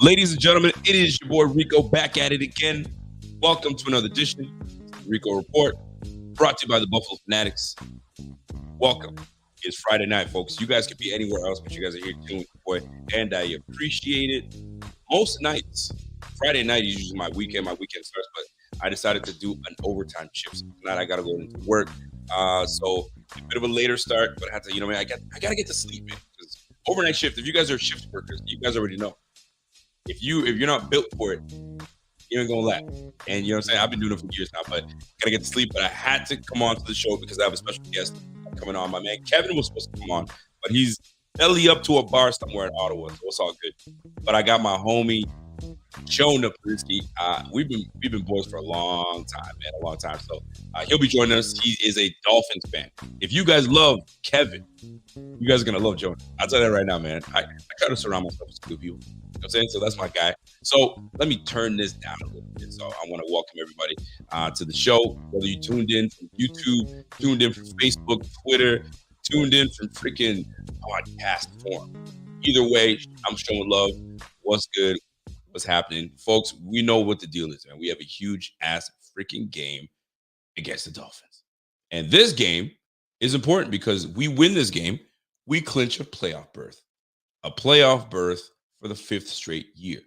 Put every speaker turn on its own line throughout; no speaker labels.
Ladies and gentlemen, it is your boy Rico back at it again. Welcome to another edition of the Rico Report, brought to you by the Buffalo Fanatics. Welcome. It's Friday night, folks. You guys could be anywhere else, but you guys are here tuned, boy, and I appreciate it. Most nights, Friday night is usually my weekend. My weekend starts, but I decided to do an overtime shift. So tonight I got to go into work, so a bit of a later start, but I have to, I got to get to sleep, man. Because overnight shift. If you guys are shift workers, you guys already know. If you're not built for it, you ain't gonna laugh. And you know what I'm saying? I've been doing it for years now, but gotta get to sleep. But I had to come on to the show because I have a special guest coming on. My man Kevin was supposed to come on, but he's belly up to a bar somewhere in Ottawa, so it's all good. But I got my homie Jonah. We've been boys for a long time, man, a long time. So he'll be joining us. He is a Dolphins fan. If you guys love Kevin, you guys are gonna love Jonah. I'll tell you that right now, man. I try to surround myself with good people. You know what I'm saying? So that's my guy. So let me turn this down a little bit. So I want to welcome everybody to the show. Whether you tuned in from YouTube, tuned in from Facebook, Twitter, tuned in from freaking podcast form. Either way, I'm showing love. What's good? What's happening? Folks, we know what the deal is, man. We have a huge ass freaking game against the Dolphins. And this game is important because we win this game, we clinch a playoff berth. A playoff berth for the 5th straight year.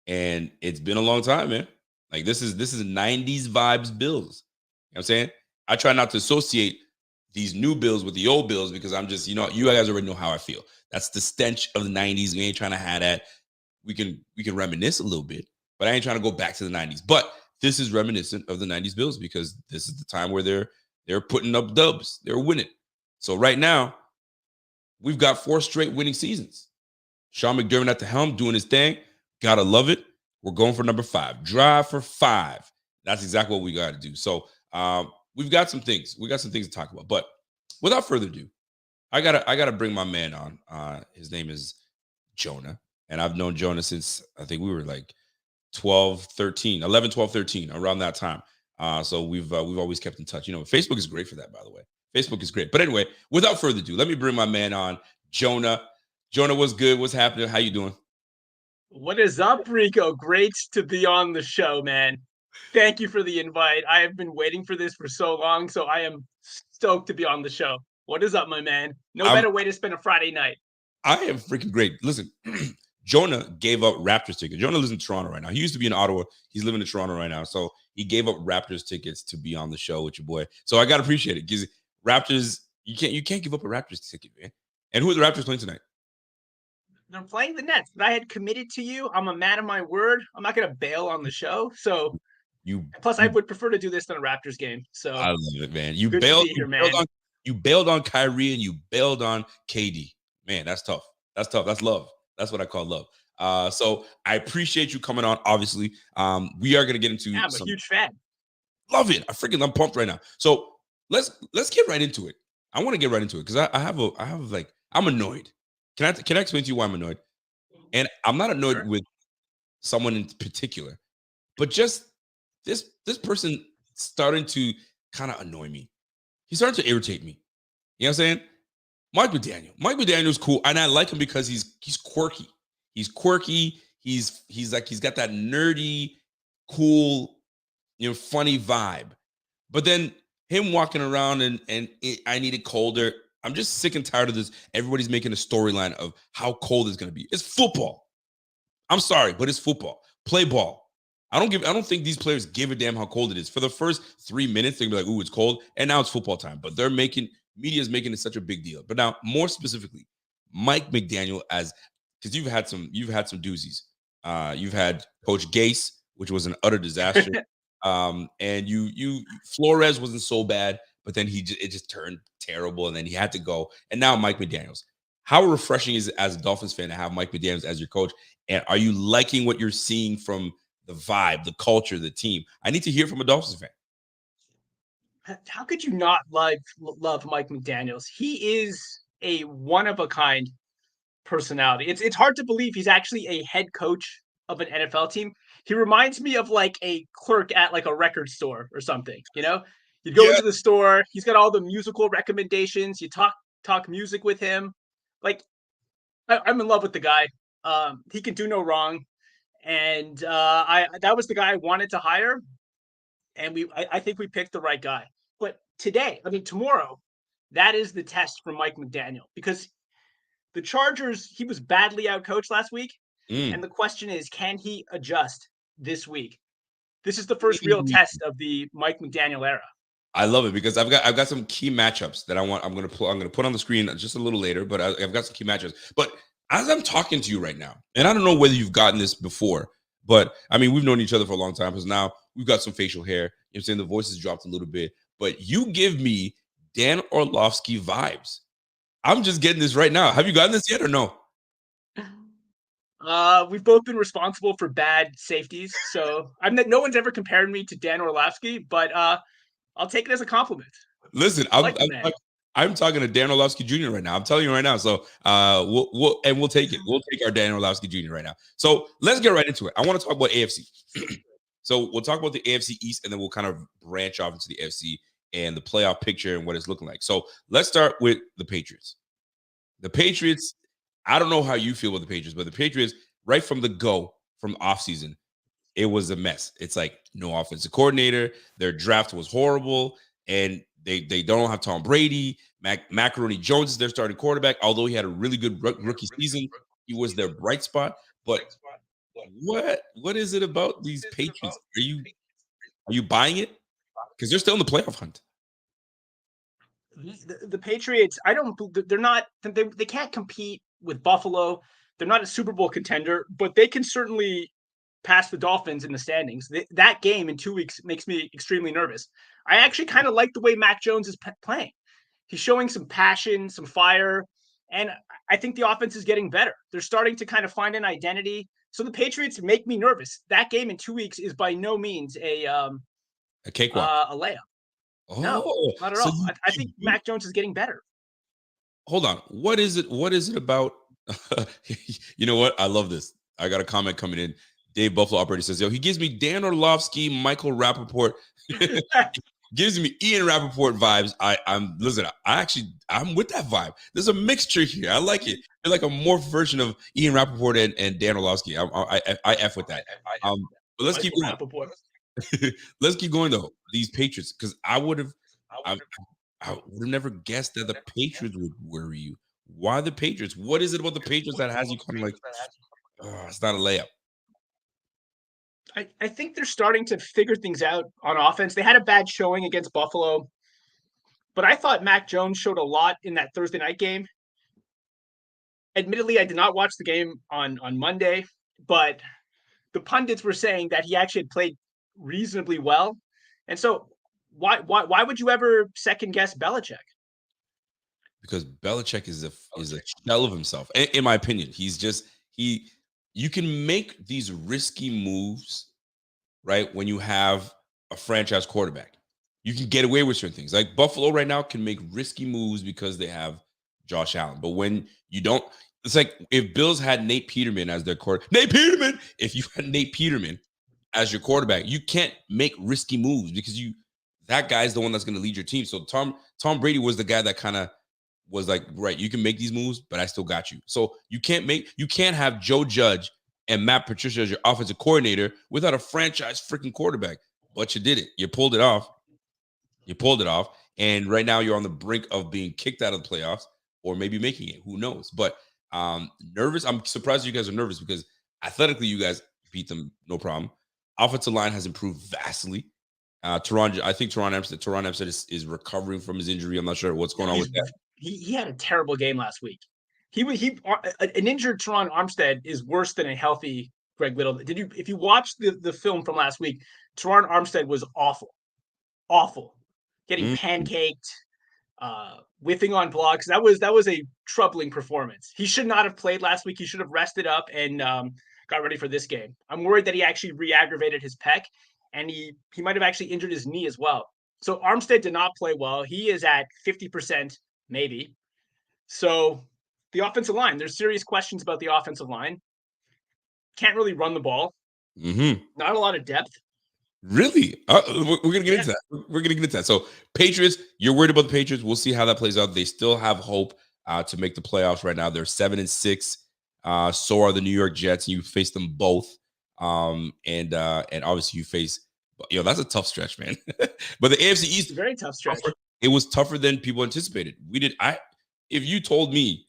And it's been a long time, man. Like this is 90s vibes Bills. You know what I'm saying? I try not to associate these new Bills with the old Bills because I'm just, you guys already know how I feel. That's the stench of the 90s. We ain't trying to have that. We can reminisce a little bit, but I ain't trying to go back to the 90s. But this is reminiscent of the 90s Bills because this is the time where they're putting up dubs. They're winning. So right now, we've got 4 straight winning seasons. Sean McDermott at the helm doing his thing. Gotta love it. We're going for number 5. Drive for 5. That's exactly what we got to do. So we've got some things. We got some things to talk about. But without further ado, I gotta bring my man on. His name is Jonah. And I've known Jonah since I think we were like 11, 12, 13, around that time. So we've always kept in touch. Facebook is great for that, by the way. Facebook is great. But anyway, without further ado, let me bring my man on, Jonah. Jonah, what's good? What's happening? How you doing?
What is up, Rico? Great to be on the show, man. Thank you for the invite. I have been waiting for this for so long, so I am stoked to be on the show. What is up, my man? No better way to spend a Friday night.
I am freaking great. Listen, Jonah gave up Raptors tickets. Jonah lives in Toronto right now. He used to be in Ottawa. He's living in Toronto right now. So he gave up Raptors tickets to be on the show with your boy. So I got to appreciate it because Raptors, you can't give up a Raptors ticket, man. And who are the Raptors playing tonight?
They're playing the Nets, but I had committed to you. I'm a man of my word. I'm not going to bail on the show. So I would prefer to do this than a Raptors game. So
I love it, man. You bailed on Kyrie and you bailed on KD. Man, that's tough. That's tough. That's love. That's what I call love. So I appreciate you coming on. Obviously, we are going to get into.
Yeah, I'm a huge fan.
Love it. I'm pumped right now. So let's get right into it. I want to get right into it because I'm annoyed. Can I explain to you why I'm annoyed? And I'm not annoyed with someone in particular, but just this person starting to kind of annoy me. He's starting to irritate me. You know what I'm saying? Mike McDaniel's cool, and I like him because he's quirky. He's quirky. He's got that nerdy, cool, funny vibe. But then him walking around and I need it colder. I'm just sick and tired of this. Everybody's making a storyline of how cold it's going to be. It's football. I'm sorry, but it's football. Play ball. I don't think these players give a damn how cold it is. For the first 3 minutes, they're gonna be like, "Ooh, it's cold," and now it's football time. But media is making it such a big deal. But now, more specifically, Mike McDaniel, because you've had some doozies. You've had Coach Gase, which was an utter disaster. And Flores wasn't so bad, but then it just turned terrible, and then he had to go. And now Mike McDaniels. How refreshing is it as a Dolphins fan to have Mike McDaniels as your coach? And are you liking what you're seeing from the vibe, the culture, the team? I need to hear from a Dolphins fan.
How could you not love Mike McDaniels? He is a one of a kind personality. It's hard to believe he's actually a head coach of an NFL team. He reminds me of like a clerk at like a record store or something. You go
Yeah,
into the store, he's got all the musical recommendations. You talk music with him. Like I'm in love with the guy. He can do no wrong, and I that was the guy I wanted to hire, and I think we picked the right guy. But today, I mean tomorrow, that is the test for Mike McDaniel because the Chargers, he was badly outcoached last week. And
Mm.
the question is, can he adjust this week? This is the first real test of the Mike McDaniel era.
I love it because I've got some key matchups that I'm gonna put on the screen just a little later, but I've got some key matchups. But as I'm talking to you right now, and I don't know whether you've gotten this before, but I mean we've known each other for a long time because now we've got some facial hair. You know what I'm saying? The voice has dropped a little bit, but you give me Dan Orlovsky vibes. I'm just getting this right now. Have you gotten this yet or no?
We've both been responsible for bad safeties, so no one's ever compared me to Dan Orlovsky, but I'll take it as a compliment.
Listen,
I like the man.
I'm talking to Dan Orlovsky Jr. right now. I'm telling you right now. So we'll take it. We'll take our Dan Orlovsky Jr. right now. So let's get right into it. I want to talk about AFC. So we'll talk about the AFC East, and then we'll kind of branch off into the AFC and the playoff picture and what it's looking like. So let's start with the Patriots. The Patriots, I don't know how you feel with the Patriots, but the Patriots, right from the go, from offseason, it was a mess. It's like no offensive coordinator. Their draft was horrible, and they don't have Tom Brady. Macaroni Jones is their starting quarterback. Although he had a really good rookie season, he was their bright spot. But what is it about these Patriots? Are you buying it? Because they're still in the playoff hunt.
The Patriots, I don't. They're not. They can't compete with Buffalo. They're not a Super Bowl contender, but they can certainly pass the Dolphins in the standings. That game in 2 weeks makes me extremely nervous. I actually kind of like the way Mac Jones is playing. He's showing some passion, some fire, and I think the offense is getting better. They're starting to kind of find an identity. So the Patriots make me nervous. That game in 2 weeks is by no means
A cakewalk.
a layup. No,
Oh,
not at
so
all. I think Mac Jones is getting better.
hold on. What is it? What is it about? You know what? I love this. I got a comment coming in. Dave Buffalo operator says, "Yo, he gives me Dan Orlovsky, Michael Rappaport, gives me Ian Rappaport vibes." I'm listen. I'm with that vibe. There's a mixture here. I like it. It's like a morph version of Ian Rappaport and Dan Orlovsky. I f with that. But let's keep going. Let's keep going though. These Patriots, because I would have never guessed that the Patriots would worry you. Why the Patriots? What is it about the Patriots that has you kind of like, oh, it's not a layup?
I think they're starting to figure things out on offense. They had a bad showing against Buffalo, but I thought Mac Jones showed a lot in that Thursday night game. Admittedly, I did not watch the game on Monday, but the pundits were saying that he actually had played reasonably well. And so why would you ever second guess Belichick?
Because Belichick is a shell of himself. In my opinion, he's just he. You can make these risky moves, right? When you have a franchise quarterback, you can get away with certain things. Like Buffalo right now can make risky moves because they have Josh Allen. But when you don't, it's like if Bills had Nate Peterman as their quarterback. Nate Peterman. If you had Nate Peterman as your quarterback, you can't make risky moves because that guy's the one that's going to lead your team. So Tom Brady was the guy that kind of was like, right, you can make these moves, but I still got you. So you can't have Joe Judge and Matt Patricia as your offensive coordinator without a franchise freaking quarterback. But you did it. You pulled it off. And right now you're on the brink of being kicked out of the playoffs or maybe making it. Who knows? But nervous. I'm surprised you guys are nervous because athletically you guys beat them no problem. Offensive line has improved vastly. I think Teron Armstead is recovering from his injury. I'm not sure what's going on with that.
He had a terrible game last week. An injured Teron Armstead is worse than a healthy Greg Little. If you watched the film from last week, Teron Armstead was awful, getting pancaked. whiffing on blocks. That was a troubling performance. He should not have played last week. He should have rested up and got ready for this game. I'm worried that he actually re-aggravated his pec, and he might have actually injured his knee as well. So Armstead did not play well. He is at 50%, maybe. So the offensive line, there's serious questions about the offensive line. Can't really run the ball. Not a lot of depth.
Really? We're going to get into that. We're going to get into that. So Patriots, you're worried about the Patriots. We'll see how that plays out. They still have hope to make the playoffs right now. They're 7-6. So are the New York Jets. You face them both. And obviously you face, that's a tough stretch, man. But the AFC East,
very tough stretch.
It was tougher than people anticipated. If you told me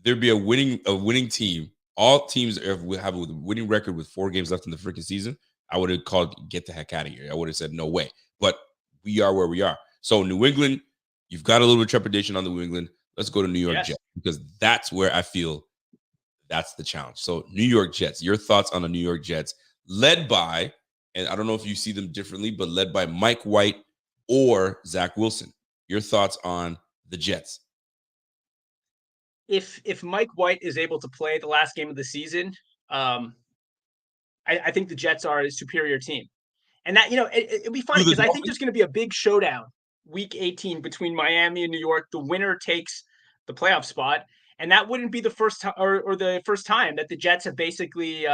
there'd be a winning team, all teams have a winning record with 4 games left in the freaking season, I would have called, get the heck out of here. I would have said, no way. But we are where we are. So New England, you've got a little bit of trepidation on New England. Let's go to New York Jets, because that's where I feel that's the challenge. So New York Jets, your thoughts on the New York Jets, led by, and I don't know if you see them differently, but led by Mike White or Zach Wilson. Your thoughts on the Jets?
If Mike White is able to play the last game of the season, I think the Jets are a superior team. And that, it'll be funny because I think there's going to be a big showdown week 18 between Miami and New York. The winner takes the playoff spot. And that wouldn't be the first time or the first time that the Jets have basically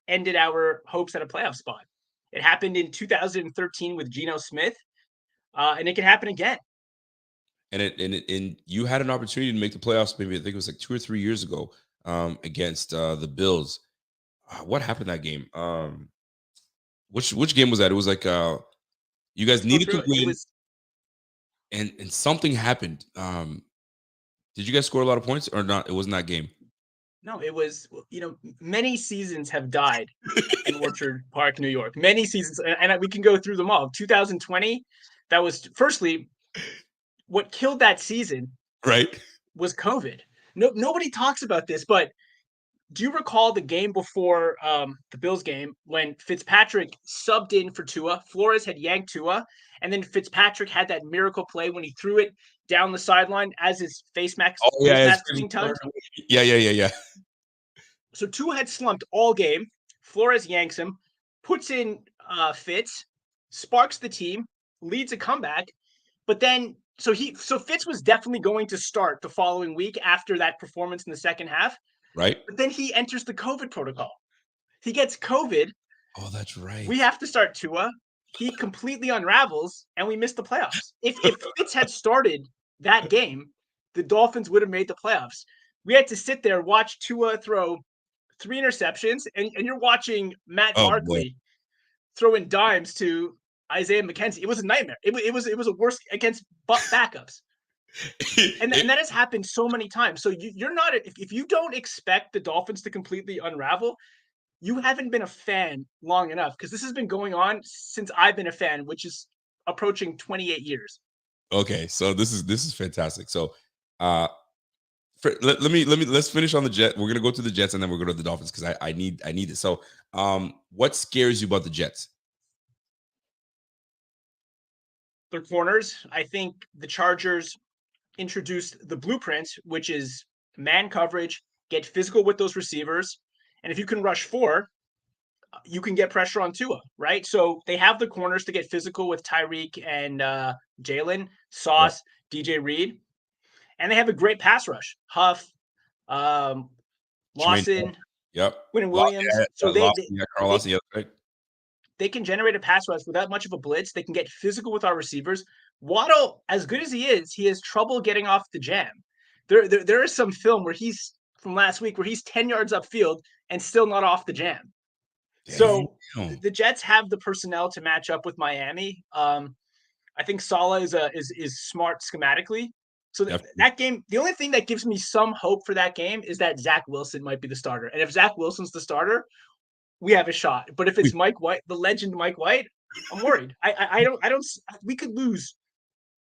ended our hopes at a playoff spot. It happened in 2013 with Geno Smith, and it can happen again.
And you had an opportunity to make the playoffs. Maybe I think it was like 2 or 3 years ago against the Bills. What happened that game? Which game was that? It was like you guys needed to win, and something happened. Did you guys score a lot of points or not? It wasn't that game.
No, it was, many seasons have died in Orchard Park, New York. Many seasons, and we can go through them all. 2020, that was, firstly, what killed that season,
right,
was COVID. Nobody talks about this, but do you recall the game before the Bills game when Fitzpatrick subbed in for Tua? Flores had yanked Tua, and then Fitzpatrick had that miracle play when he threw it down the sideline as his face mask being tugged.
Yeah.
So Tua had slumped all game. Flores yanks him, puts in Fitz, sparks the team, leads a comeback, but then so Fitz was definitely going to start the following week after that performance in the second half.
Right.
But then he enters the COVID protocol. He gets COVID.
Oh, that's right.
We have to start Tua. He completely unravels, and we miss the playoffs. If Fitz had started that game, the Dolphins would have made the playoffs. We had to sit there, watch Tua throw 3 interceptions, and you're watching Matt Barkley throw in dimes to Isaiah McKenzie. It was a nightmare. It was a worse against backups. And that has happened so many times. So you're not, if you don't expect the Dolphins to completely unravel, you haven't been a fan long enough, because this has been going on since I've been a fan, which is approaching 28 years.
Okay, so this is fantastic. So let's finish on the Jets. We're gonna go to the Jets and then we're going to the Dolphins, because I need this. So what scares you about the Jets?
Their corners. I think the Chargers introduced the blueprint, which is man coverage, get physical with those receivers, and if you can rush 4, you can get pressure on Tua, right? So they have the corners to get physical with Tyreek and Jalen, Sauce, DJ Reed, and they have a great pass rush. Huff, Lawson, Quinn Williams. So they can generate a pass rush without much of a blitz. They can get physical with our receivers. Waddle, as good as he has trouble getting off the jam. There is some film where he's from last week where he's 10 yards upfield and still not off the jam. Damn. So the Jets have the personnel to match up with Miami. I think Saleh is smart schematically. So that game, the only thing that gives me some hope for that game is that Zach Wilson might be the starter. And if Zach Wilson's the starter, we have a shot. But if it's Mike White, the legend Mike White, I'm worried. I don't. We could lose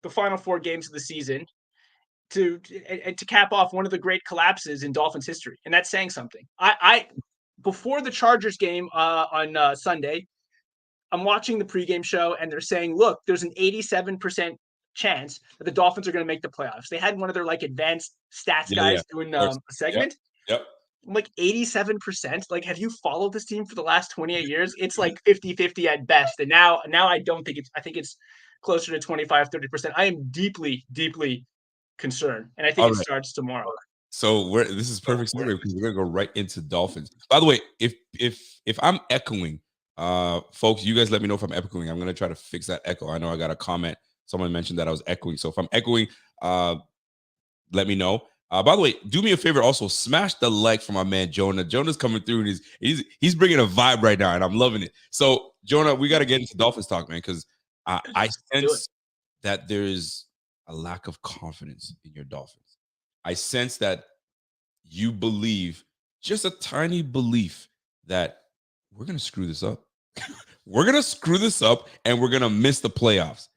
the final 4 games of the season to cap off one of the great collapses in Dolphins history, and that's saying something. I before the Chargers game on Sunday, I'm watching the pregame show, and they're saying, look, there's an 87% chance that the Dolphins are going to make the playoffs. They had one of their like advanced stats guys doing
Of
a
course.
segment.
Yep.
I'm like 87%. Like, have you followed this team for the last 28 years? It's like 50-50 at best. And now I don't think I think it's closer to 25-30%. I am deeply, deeply concerned. And I think
All
it
right.
starts tomorrow.
So this is perfect segue because we're gonna go right into Dolphins. By the way, if I'm echoing, folks, you guys let me know if I'm echoing. I'm gonna try to fix that echo. I know I got a comment. Someone mentioned that I was echoing. So if I'm echoing, let me know. By the way, do me a favor. Also, smash the like for my man Jonah. Jonah's coming through and he's bringing a vibe right now, and I'm loving it. So Jonah, we got to get into Dolphins talk, man, because I sense that there's a lack of confidence in your Dolphins. I sense that you believe, just a tiny belief, that we're going to screw this up. We're going to screw this up and we're going to miss the playoffs.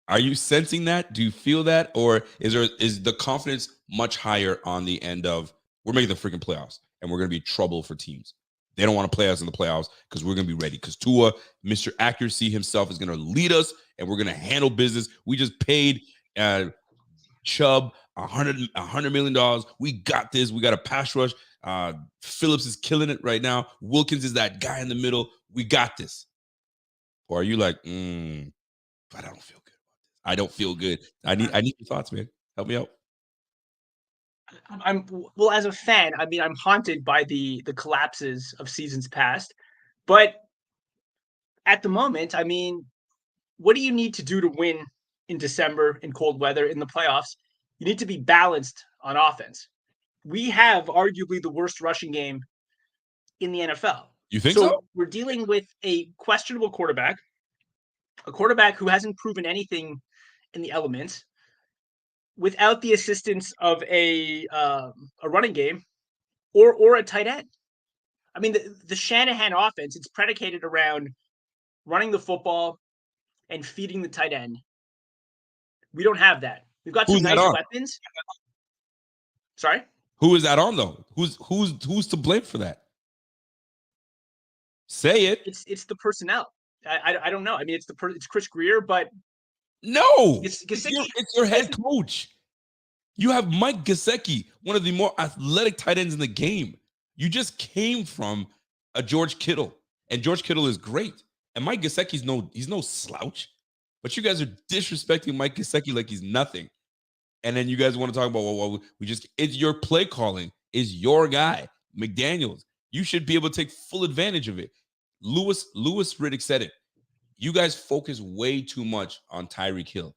Are you sensing that? Do you feel that? Or is the confidence much higher on the end of we're making the freaking playoffs and we're going to be trouble for teams? They don't want to play us in the playoffs because we're going to be ready. Because Tua, Mr. Accuracy himself, is going to lead us and we're going to handle business. We just paid Chubb $100 million. We got this. We got a pass rush. Phillips is killing it right now. Wilkins is that guy in the middle. We got this. Or are you like, but I don't feel good. I don't feel good. I need your thoughts, man. Help me out.
Well, as a fan, I mean, I'm haunted by the collapses of seasons past. But at the moment, I mean, what do you need to do to win in December in cold weather in the playoffs? You need to be balanced on offense. We have arguably the worst rushing game in the NFL.
You think so?
We're dealing with a questionable quarterback, a quarterback who hasn't proven anything in the elements, without the assistance of a running game or a tight end. I mean, the Shanahan offense, it's predicated around running the football and feeding the tight end. We don't have that. We've got some nice weapons. Sorry?
Who is that on though? Who's to blame for that? Say it.
It's the personnel. I don't know. I mean, it's Chris Greer, but
no, it's your head coach. You have Mike Gesicki, one of the more athletic tight ends in the game. You just came from a George Kittle, and George Kittle is great. And Mike Gesicki's he's no slouch. But you guys are disrespecting Mike Gesicki like he's nothing. And then you guys want to talk about, well, it's your play calling, is your guy, McDaniels. You should be able to take full advantage of it. Louis Riddick said it. You guys focus way too much on Tyreek Hill.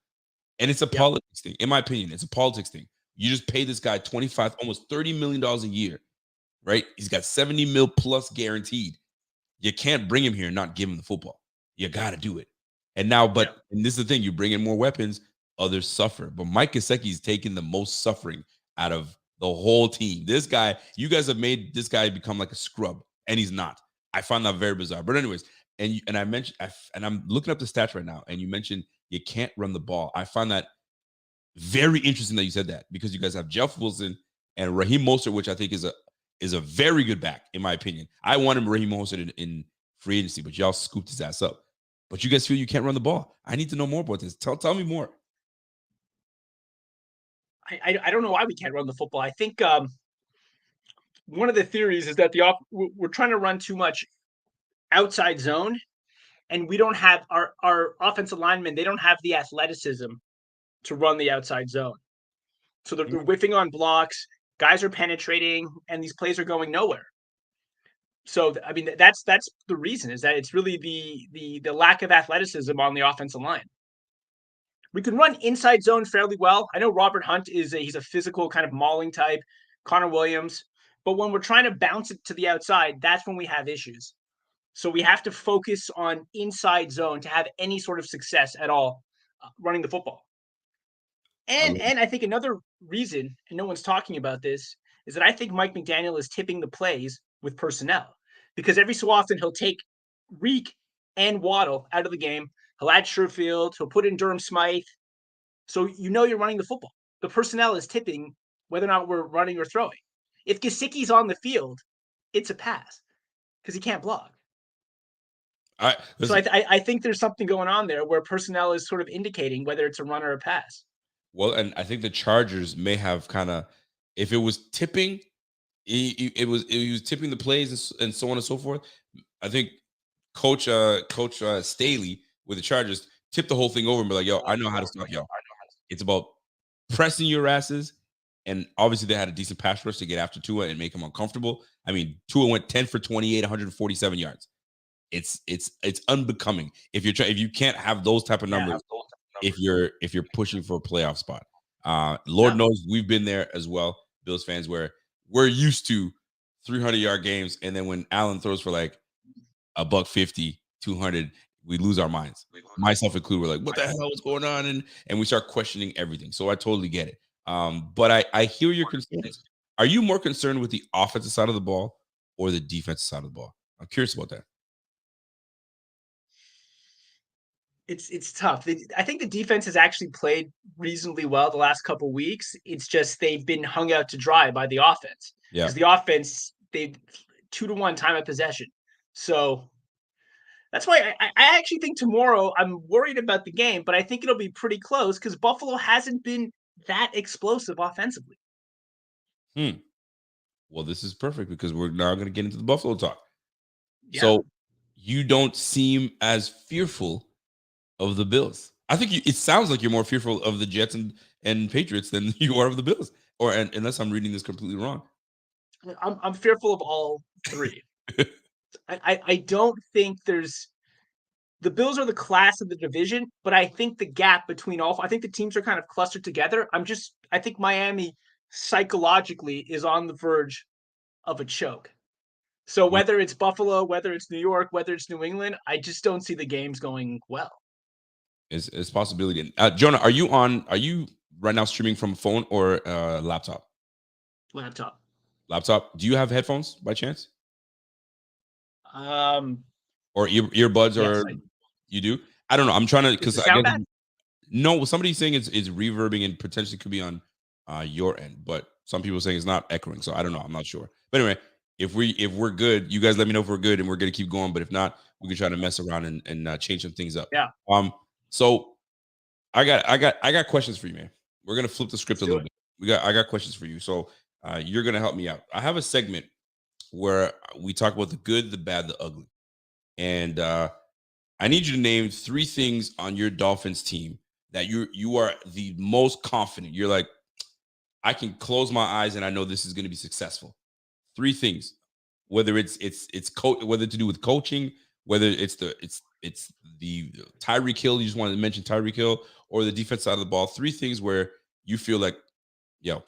And it's a politics thing. In my opinion, it's a politics thing. You just pay this guy $25, almost $30 million a year, right? He's got 70 mil plus guaranteed. You can't bring him here and not give him the football. You got to do it. And now, and this is the thing, you bring in more weapons, others suffer. But Mike Gesicki's taken the most suffering out of the whole team. This guy, you guys have made this guy become like a scrub, and he's not. I find that very bizarre. But anyways, and I mentioned, and I'm looking up the stats right now, and you mentioned you can't run the ball. I find that very interesting that you said that, because you guys have Jeff Wilson and Raheem Mostert, which I think is a very good back, in my opinion. I wanted Raheem Mostert in free agency, but y'all scooped his ass up. But you guys feel you can't run the ball. I need to know more about this. Tell me more.
I don't know why we can't run the football. I think one of the theories is that we're trying to run too much outside zone, and we don't have our offensive linemen. They don't have the athleticism to run the outside zone. So they're whiffing on blocks. Guys are penetrating, and these plays are going nowhere. So I mean, that's the reason, is that it's really the lack of athleticism on the offensive line. We can run inside zone fairly well. I know Robert Hunt he's a physical kind of mauling type, Connor Williams, but when we're trying to bounce it to the outside, that's when we have issues. So we have to focus on inside zone to have any sort of success at all running the football. And I think another reason, and no one's talking about this, is that I think Mike McDaniel is tipping the plays with personnel, because every so often he'll take Reek and Waddle out of the game. He'll add Sherfield. He'll put in Durham Smythe. So you're running the football. The personnel is tipping whether or not we're running or throwing. If Gesicki's on the field, it's a pass because he can't block. So
Listen,
I think there's something going on there where personnel is sort of indicating whether it's a run or a pass.
well, and I think the Chargers may have kind of, if it was tipping, it was tipping the plays and so on and so forth. I think Coach Staley with the Chargers tipped the whole thing over and be like, "Yo, I know how to stop y'all. It's about pressing your asses." And obviously, they had a decent pass rush to get after Tua and make him uncomfortable. I mean, Tua went 10 for 28, 147 yards. It's unbecoming if you can't have those type of numbers if you're pushing for a playoff spot. Lord
No.
knows we've been there as well, Bills fans, where we're used to 300-yard games, and then when Allen throws for like a buck 50, 200, we lose our minds. Myself included, we're like, what the hell is going on? And we start questioning everything. So I totally get it. But I hear your concerns. Are you more concerned with the offensive side of the ball or the defensive side of the ball? I'm curious about that.
It's tough. I think the defense has actually played reasonably well the last couple weeks. It's just they've been hung out to dry by the offense
Yeah.
because the offense they 2-1 time of possession. So that's why I actually think tomorrow I'm worried about the game, but I think it'll be pretty close because Buffalo hasn't been that explosive offensively.
Hmm. Well, this is perfect because we're now going to get into the Buffalo talk.
Yeah.
So you don't seem as fearful of the Bills. I think it sounds like you're more fearful of the Jets and Patriots than you are of the Bills. Or unless I'm reading this completely wrong.
I'm fearful of all three. I don't think there's the Bills are the class of the division, but I think the gap between all I think the teams are kind of clustered together. I think Miami psychologically is on the verge of a choke. So
You-
whether it's Buffalo, whether it's New York, whether it's New England, I just don't see the games going well.
Is possibility. Jonah, are you right now streaming from a phone or laptop?
Laptop.
Laptop. Do you have headphones by chance?
Um,
Or earbuds
yes.
or you do? I don't know. I'm trying to
Is the
because I
sound
guess
bad?
no, somebody's saying it's reverbing and potentially could be on your end, but some people saying it's not echoing. So I don't know. I'm not sure. But anyway, if we're good, you guys let me know if we're good and we're gonna keep going. But if not, we can try to mess around and change some things up.
Yeah,
So I got questions for you, man. We're gonna flip the script
let's
a
do
little
it.
bit. I got questions for you. So you're gonna help me out. I have a segment where we talk about the good, the bad, the ugly, and I need you to name three things on your Dolphins team that you are the most confident. You're like, I can close my eyes and I know this is going to be successful. Three things, whether whether to do with coaching, whether it's the Tyreek Hill. You just wanted to mention Tyreek Hill or the defense side of the ball. Three things where you feel like, yo,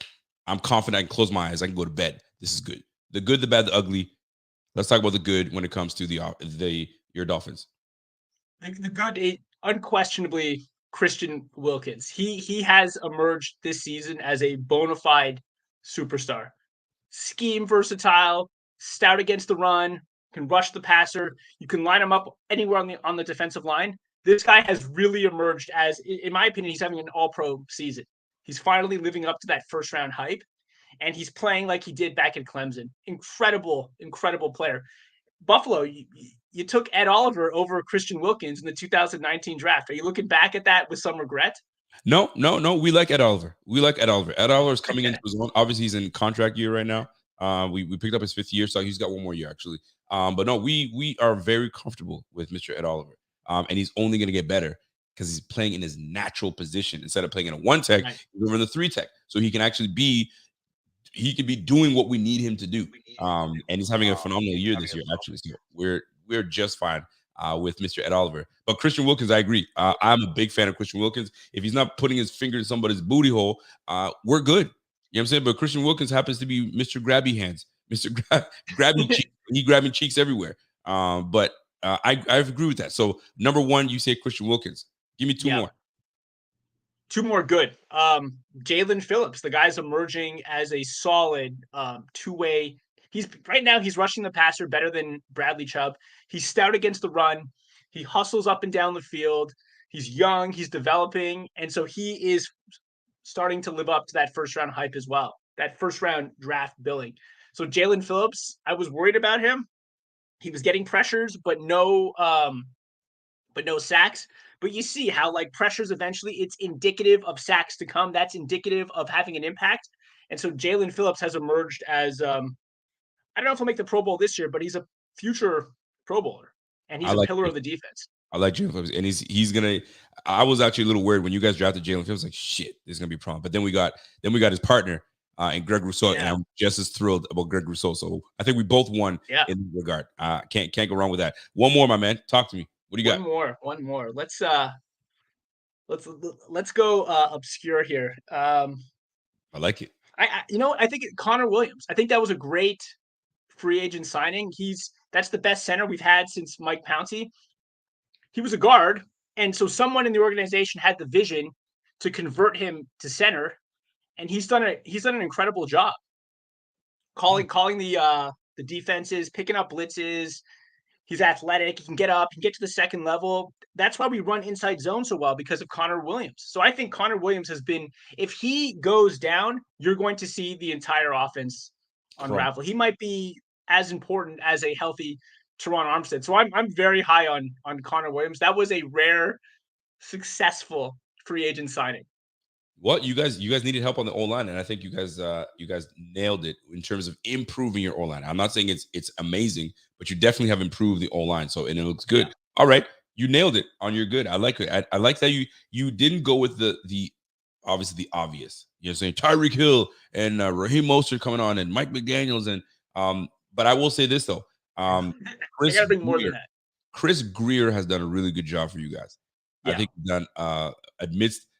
I'm confident. I can close my eyes. I can go to bed. This is good. The good, the bad, the ugly. Let's talk about the good when it comes to the your Dolphins.
The good, unquestionably, Christian Wilkins. He has emerged this season as a bona fide superstar. Scheme versatile, stout against the run, can rush the passer. You can line him up anywhere on the defensive line. This guy has really emerged as, in my opinion, he's having an All Pro season. He's finally living up to that first round hype, and he's playing like he did back in Clemson. Incredible, incredible player. Buffalo, you took Ed Oliver over Christian Wilkins in the 2019 draft. Are you looking back at that with some regret?
No, no, no. We like Ed Oliver. We like Ed Oliver. Ed Oliver is coming into his own. Obviously, he's in contract year right now. We picked up his fifth year, so he's got one more year actually. But no, we are very comfortable with Mr. Ed Oliver. And he's only going to get better because he's playing in his natural position instead of playing in a one tech.
Right.
He's in the three tech, so he could be doing what we need him to do. And he's having a phenomenal year this year, actually. So we're just fine with Mr. Ed Oliver. But Christian Wilkins, I agree. I'm a big fan of Christian Wilkins. If he's not putting his finger in somebody's booty hole, we're good. You know what I'm saying? But Christian Wilkins happens to be Mr. Grabby Hands, Mr. Grabby Cheeks. He grabbing cheeks everywhere. But I agree with that. So number one, you say Christian Wilkins. Give me two
Yeah.
more.
Two more good. Jalen Phillips, the guy's emerging as a solid two-way. He's right now he's rushing the passer better than Bradley Chubb. He's stout against the run. He hustles up and down the field. He's young. He's developing, and so he is starting to live up to that first round hype as well. That first round draft billing. So Jalen Phillips, I was worried about him. He was getting pressures, but no sacks. But you see how like pressures eventually it's indicative of sacks to come. That's indicative of having an impact. And so Jalen Phillips has emerged as I don't know if he'll make the Pro Bowl this year, but he's a future Pro Bowler, and
I
he's a
like
pillar of the defense.
I like Jalen Phillips, and he's gonna. I was actually a little worried when you guys drafted Jalen Phillips. Like shit, this is gonna be a problem. But then we got his partner and Greg Rousseau, and
Yeah.
I'm just as thrilled about Greg Rousseau. So I think we both won
Yeah.
in this regard. Can't go wrong with that. One more, my man. Talk to me. What do you got?
One more. Let's go obscure here.
I like it.
I think Connor Williams. I think that was a great free agent signing. That's the best center we've had since Mike Pouncey. He was a guard, and so someone in the organization had the vision to convert him to center, and he's done an incredible job calling the defenses, picking up blitzes. He's athletic. He can get up. He can get to the second level. That's why we run inside zone so well, because of Connor Williams. So I think Connor Williams has been, if he goes down, you're going to see the entire offense unravel. He might be as important as a healthy Teron Armstead. So I'm very high on Connor Williams. That was a rare, successful free agent signing.
What you guys needed help on the O-line, and I think you guys nailed it in terms of improving your O-line. I'm not saying it's amazing, but you definitely have improved the O-line. So and it looks good. Yeah. All right, you nailed it on your good. I like it. I like that you didn't go with the obviously the obvious. You're saying Tyreek Hill and Raheem Mostert coming on and Mike McDaniels and but I will say this though.
Chris gotta bring more than that.
Chris Grier has done a really good job for you guys. Yeah. I think he's done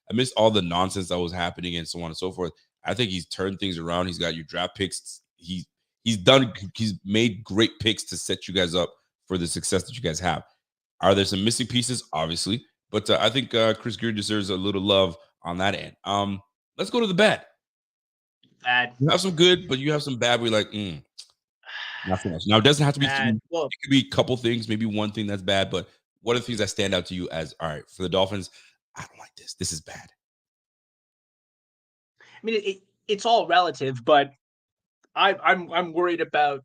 amidst all the nonsense that was happening and so on and so forth. I think he's turned things around. He's got your draft picks. He's made great picks to set you guys up for the success that you guys have. Are there some missing pieces? Obviously, but I think Chris Grier deserves a little love on that end. Let's go to the bad.
Bad.
You have some good, but you have some bad. We're like, nothing else. Now it doesn't have to be three. Well, it could be a couple things, maybe one thing that's bad, but what are the things that stand out to you as, all right, for the Dolphins, I don't like this. This is bad.
I mean, it's all relative, but I'm worried about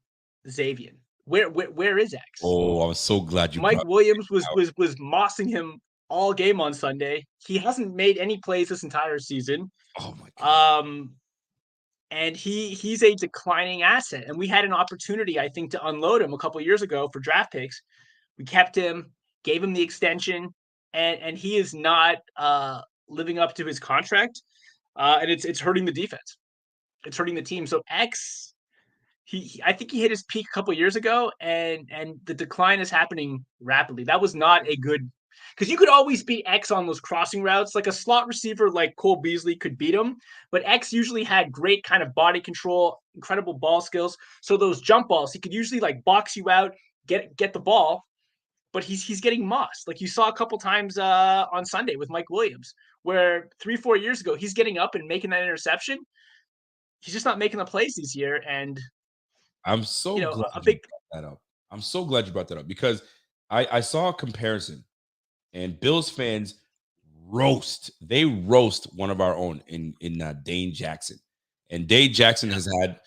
Xavier. Where is X?
Oh, I was so glad you.
Mike Williams was mossing him all game on Sunday. He hasn't made any plays this entire season.
Oh my God.
And he's a declining asset. And we had an opportunity, I think, to unload him a couple of years ago for draft picks. We kept him, gave him the extension, and he is not living up to his contract. And it's hurting the defense. It's hurting the team. So X, I think he hit his peak a couple of years ago, and the decline is happening rapidly. That was not a good, because you could always beat X on those crossing routes. Like a slot receiver like Cole Beasley could beat him, but X usually had great kind of body control, incredible ball skills. So those jump balls, he could usually like box you out, get the ball, but he's getting mossed. Like you saw a couple times on Sunday with Mike Williams, where 3-4 years ago, he's getting up and making that interception. He's just not making the plays this year. And
I'm so glad you brought that up. I'm so glad you brought that up, because I saw a comparison, and Bills fans roast one of our own in Dane Jackson. And Dane Jackson has had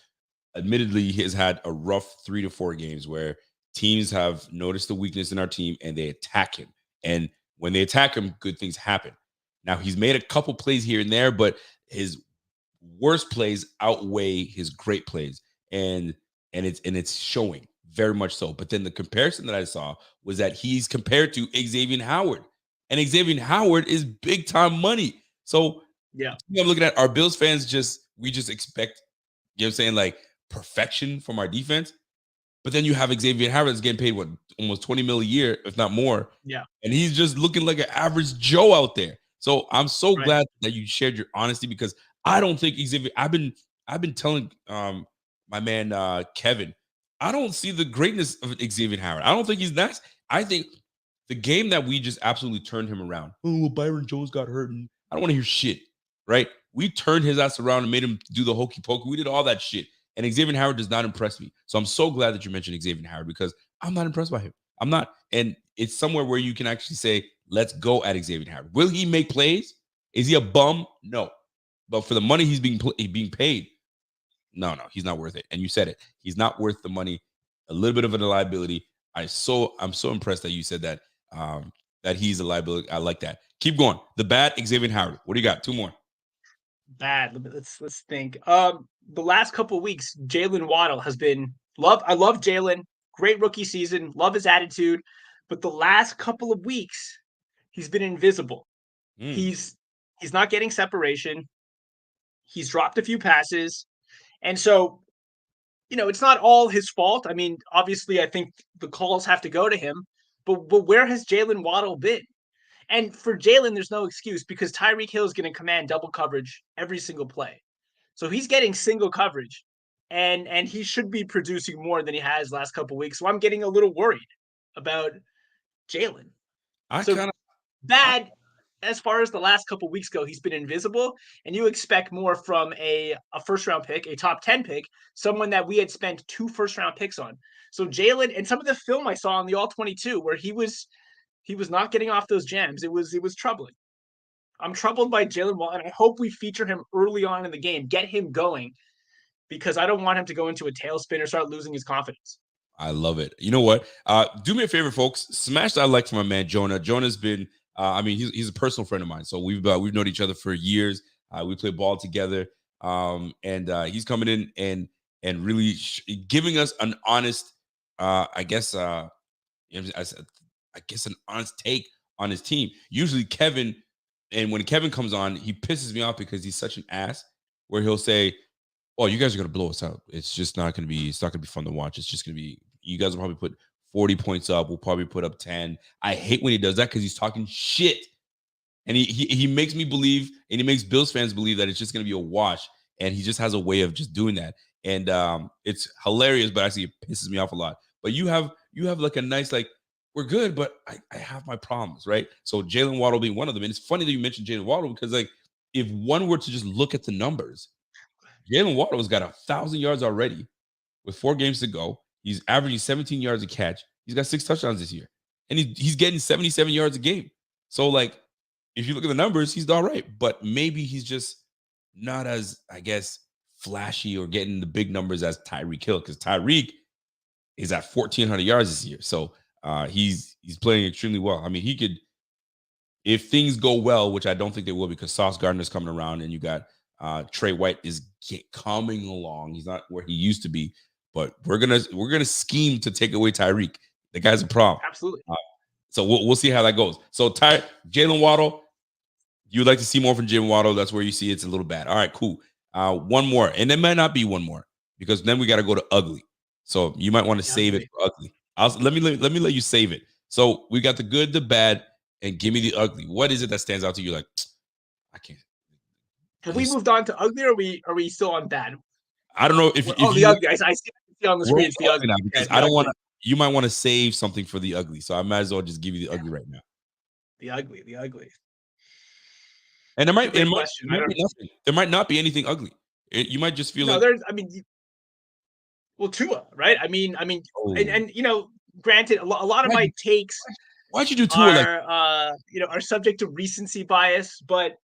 a rough 3 to 4 games where teams have noticed the weakness in our team and they attack him. And when they attack him, good things happen. Now he's made a couple plays here and there, but his worst plays outweigh his great plays. And it's showing very much so. But then the comparison that I saw was that he's compared to Xavier Howard, and Xavier Howard is big time money. So
yeah,
I'm looking at our Bills fans. We just expect, you know what I'm saying, like perfection from our defense. But then you have Xavier Howard that's getting paid almost $20 million a year, if not more.
Yeah,
and he's just looking like an average Joe out there. So I'm so glad that you shared your honesty, because I don't think Xavier. I've been telling my man Kevin, I don't see the greatness of Xavier Howard. I don't think he's that. I think the game that we just absolutely turned him around. Oh, well, Byron Jones got hurt, and I don't want to hear shit. Right? We turned his ass around and made him do the hokey pokey. We did all that shit, and Xavier Howard does not impress me. So I'm so glad that you mentioned Xavier Howard, because I'm not impressed by him. I'm not, and it's somewhere where you can actually say, let's go at Xavier Howard. Will he make plays? Is he a bum? No. But for the money he's being paid, no, he's not worth it. And you said it. He's not worth the money. A little bit of a liability. I'm so impressed that you said that that he's a liability. I like that. Keep going. The bad Xavier Howard. What do you got? Two more.
Bad. Let's think. The last couple of weeks, Jalen Waddle has been I love Jalen. Great rookie season. Love his attitude. But the last couple of weeks, he's been invisible.
Mm.
He's not getting separation. He's dropped a few passes. And so, it's not all his fault. I mean, obviously, I think the calls have to go to him. But where has Jalen Waddle been? And for Jalen, there's no excuse because Tyreek Hill is going to command double coverage every single play. So he's getting single coverage, and he should be producing more than he has last couple of weeks. So I'm getting a little worried about Jalen.
I
So
kind of
bad as far as the last couple of weeks go. He's been invisible, and you expect more from a first round pick, a top 10 pick, someone that we had spent 2 first round picks on. So Jalen, and some of the film I saw on the All 22 where he was not getting off those jams. It was troubling. I'm troubled by Jalen Wall, and I hope we feature him early on in the game, get him going, because I don't want him to go into a tailspin or start losing his confidence.
I love it. You know what? Do me a favor, folks. Smash that like for my man Jonah. Jonah's been, I mean, he's a personal friend of mine. So we've known each other for years. We play ball together, and he's coming in and really giving us an honest, I guess, an honest take on his team. Usually Kevin, and when Kevin comes on, he pisses me off because he's such an ass. Where he'll say, "Oh, you guys are gonna blow us out. It's just not gonna be. It's not gonna be fun to watch. It's just gonna be. You guys will probably put 40 points up. We'll probably put up 10." I hate when he does that because he's talking shit, and he makes me believe, and he makes Bills fans believe that it's just gonna be a wash. And he just has a way of just doing that, and it's hilarious, but actually it pisses me off a lot. But you have like a nice like. We're good, but I have my problems, right? So Jalen Waddle being one of them. And it's funny that you mentioned Jalen Waddle because, like, if one were to just look at the numbers, Jalen Waddle's got 1,000 yards already with 4 games to go. He's averaging 17 yards a catch. He's got 6 touchdowns this year. And he's getting 77 yards a game. So, like, if you look at the numbers, he's all right. But maybe he's just not as, I guess, flashy or getting the big numbers as Tyreek Hill because Tyreek is at 1,400 yards this year. So, he's playing extremely well. I mean, he could, if things go well, which I don't think they will because Sauce Gardner's coming around and you got Trey White is coming along. He's not where he used to be, but we're gonna scheme to take away Tyreek. The guy's a problem.
Absolutely.
So we'll see how that goes. So Jalen Waddle, you would like to see more from Jalen Waddle. That's where you see it's a little bad. All right, cool. One more, and there might not be one more because then we got to go to ugly. So you might want to save it for ugly. Let me let you save it. So we got the good, the bad, and give me the ugly. What is it that stands out to you? Like, I can't.
Have we moved on to ugly, or are we still on bad?
I don't know if
the
you
ugly. I see on the screen. It's the ugly
now because I don't want to. You might want to save something for the ugly, so I might as well just give you the ugly right now.
The ugly.
And there might be nothing. There might not be anything ugly. You might just feel like
there's. I mean, well, Tua, right? I mean, and granted, a lot of my takes.
Why'd you do Tua?
Are subject to recency bias, but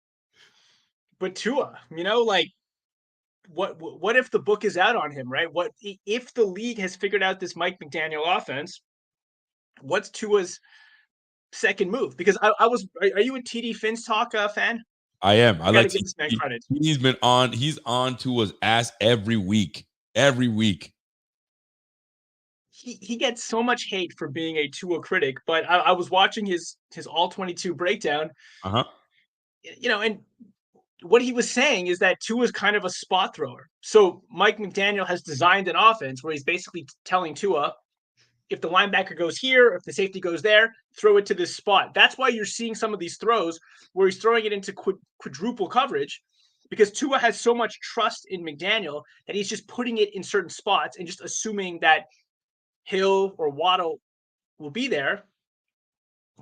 Tua, like, what if the book is out on him, right? What if the league has figured out this Mike McDaniel offense? What's Tua's second move? Because are you a TD Finns talk fan?
I am. I like
to give this man credit.
He's on Tua's ass every week. Every week.
He gets so much hate for being a Tua critic, but I was watching his all 22 breakdown. And what he was saying is that Tua is kind of a spot thrower. So Mike McDaniel has designed an offense where he's basically telling Tua, if the linebacker goes here, if the safety goes there, throw it to this spot. That's why you're seeing some of these throws where he's throwing it into quadruple coverage, because Tua has so much trust in McDaniel that he's just putting it in certain spots and just assuming that Hill or Waddle will be there.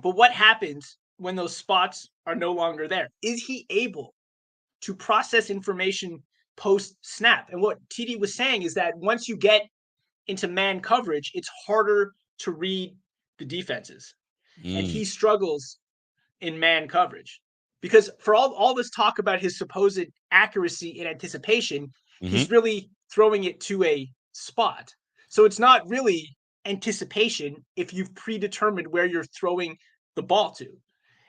But what happens when those spots are no longer there? Is he able to process information post snap? And what TD was saying is that once you get into man coverage, it's harder to read the defenses. And he struggles in man coverage because for all this talk about his supposed accuracy in anticipation, he's really throwing it to a spot. So it's not really anticipation if you've predetermined where you're throwing the ball to.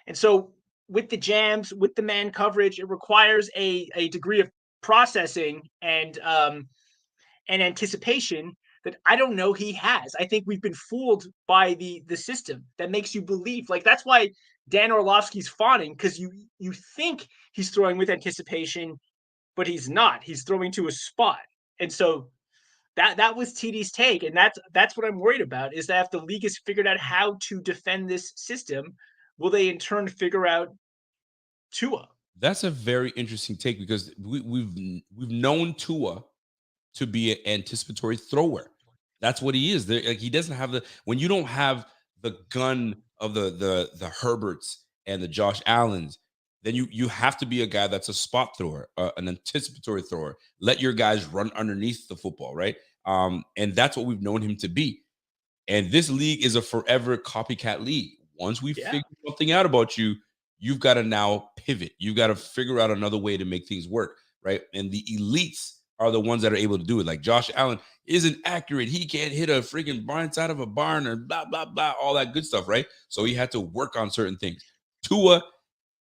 And so with the jams, with the man coverage, it requires a degree of processing and anticipation that I don't know he has. I think we've been fooled by the system that makes you believe. Like that's why Dan Orlovsky's fawning, because you think he's throwing with anticipation, but he's not. He's throwing to a spot. And so that was TD's take, and that's what I'm worried about, is that if the league has figured out how to defend this system, will they in turn figure out Tua?
That's a very interesting take because we've known Tua to be an anticipatory thrower. That's what he is. Like he doesn't have when you don't have the gun of the Herberts and the Josh Allens, then you have to be a guy that's a spot thrower, an anticipatory thrower. Let your guys run underneath the football, right? And that's what we've known him to be. And this league is a forever copycat league. Once we figure something out about you, you've got to now pivot. You've got to figure out another way to make things work, right? And the elites are the ones that are able to do it. Like Josh Allen isn't accurate. He can't hit a freaking blind side of a barn or blah, blah, blah, all that good stuff, right? So he had to work on certain things. Tua,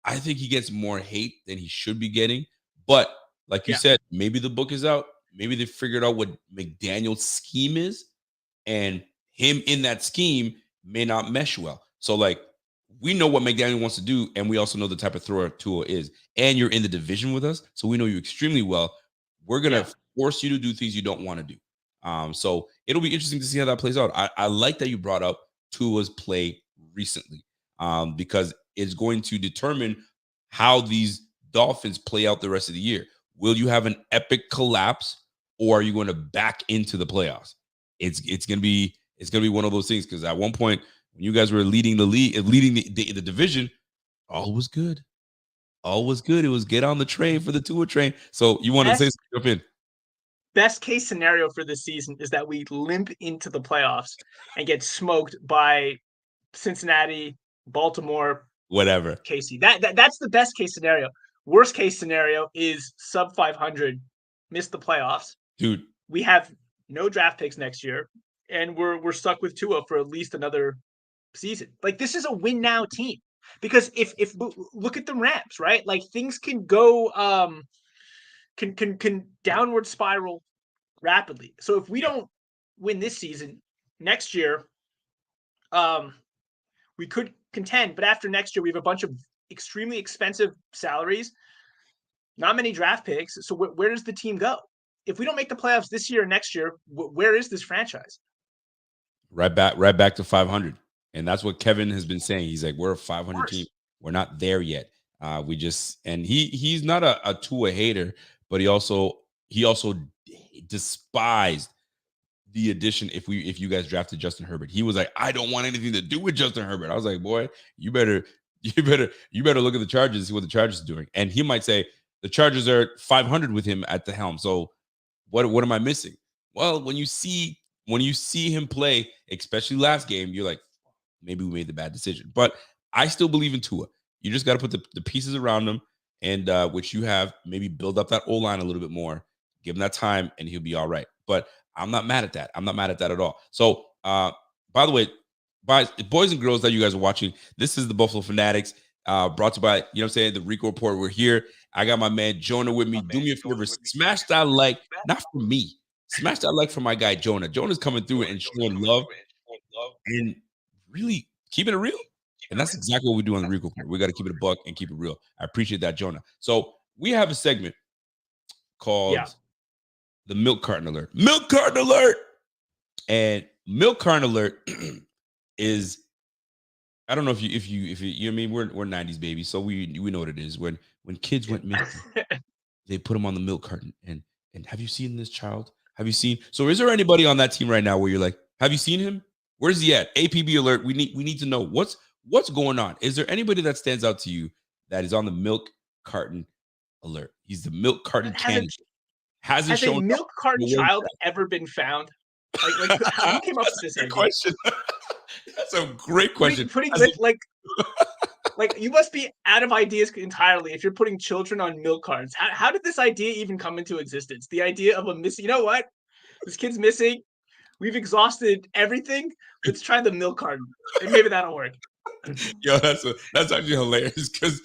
I think he gets more hate than he should be getting. But like you said, maybe the book is out. Maybe they figured out what McDaniel's scheme is. And him in that scheme may not mesh well. So like, we know what McDaniel wants to do, and we also know the type of thrower Tua is. And you're in the division with us, so we know you extremely well. We're going to force you to do things you don't want to do. So it'll be interesting to see how that plays out. I like that you brought up Tua's play recently because it's going to determine how these Dolphins play out the rest of the year. Will you have an epic collapse, or are you going to back into the playoffs? It's going to be one of those things, because at one point when you guys were leading the division, all was good. All was good. It was get on the train for the Tua train. So you want to say something? Jump in.
Best case scenario for this season is that we limp into the playoffs and get smoked by Cincinnati, Baltimore,
whatever.
KC. That's the best case scenario. Worst case scenario is sub 500, miss the playoffs.
Dude,
we have no draft picks next year, and we're stuck with Tua for at least another season. Like, this is a win now team, because if look at the Rams, right? Like, things can go can downward spiral rapidly. So if we don't win this season, next year we could contend, but after next year we have a bunch of extremely expensive salaries, not many draft picks. So where does the team go? If we don't make the playoffs this year or next year, where is this franchise?
Right back to 500. And that's what Kevin has been saying. He's like, we're a 500 team. We're not there yet. He's not a Tua hater, but he also despised the addition if you guys drafted Justin Herbert. He was like, I don't want anything to do with Justin Herbert. I was like, boy, you better look at the Chargers and see what the Chargers are doing. And he might say the Chargers are 500 with him at the helm. So what am I missing? Well, when you see him play, especially last game, you're like, maybe we made the bad decision. But I still believe in Tua. You just got to put the pieces around him, and which you have. Maybe build up that O-line a little bit more. Give him that time, and he'll be all right. But I'm not mad at that. I'm not mad at that at all. So, by the way, boys and girls that you guys are watching, this is the Buffalo Fanatics, brought to you by, you know what I'm saying, the Rico Report. We're here. I got my man Jonah with me. Do me a favor, smash that like, not for me. Smash that like for my guy Jonah. Jonah's coming through and showing love and really keeping it real. And that's exactly what we do on the Rico Report. We got to keep it a buck and keep it real. I appreciate that, Jonah. So we have a segment called the Milk Carton Alert. Milk Carton Alert! And Milk Carton Alert is, I don't know if you know what I mean, we're 90s babies, so we know what it is. When kids went missing, they put them on the milk carton. And have you seen this child? Have you seen? So is there anybody on that team right now where you're like, have you seen him? Where's he at? APB alert. We need to know what's going on. Is there anybody that stands out to you that is on the milk carton alert? He's the milk carton candidate.
Has a milk carton child ever been found? Like who came up with this
question? That's a great question.
Like you must be out of ideas entirely if you're putting children on milk cartons. How did this idea even come into existence? The idea of a missing, you know what? This kid's missing. we've exhausted everything. Let's try the milk carton, and maybe that'll work.
Yo, that's actually hilarious because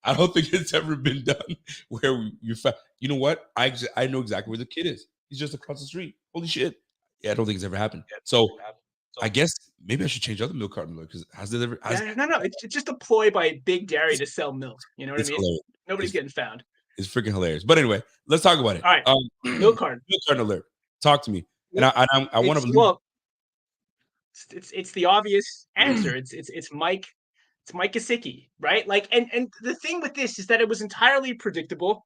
I don't think it's ever been done where you know what? I know exactly where the kid is. He's just across the street. Holy shit. Yeah, I don't think it's ever happened. So I guess maybe I should change out the milk carton because has it ever?
No. It's just a ploy by Big Dairy to sell milk. You know what I mean?
Hilarious.
Nobody's getting found.
It's freaking hilarious. But anyway, let's talk about it.
All right, milk carton.
Milk carton alert. Talk to me. And I want to believe.
Well, it's the obvious answer. It's Mike. It's Mike Gesicki, right? Like, and the thing with this is that it was entirely predictable.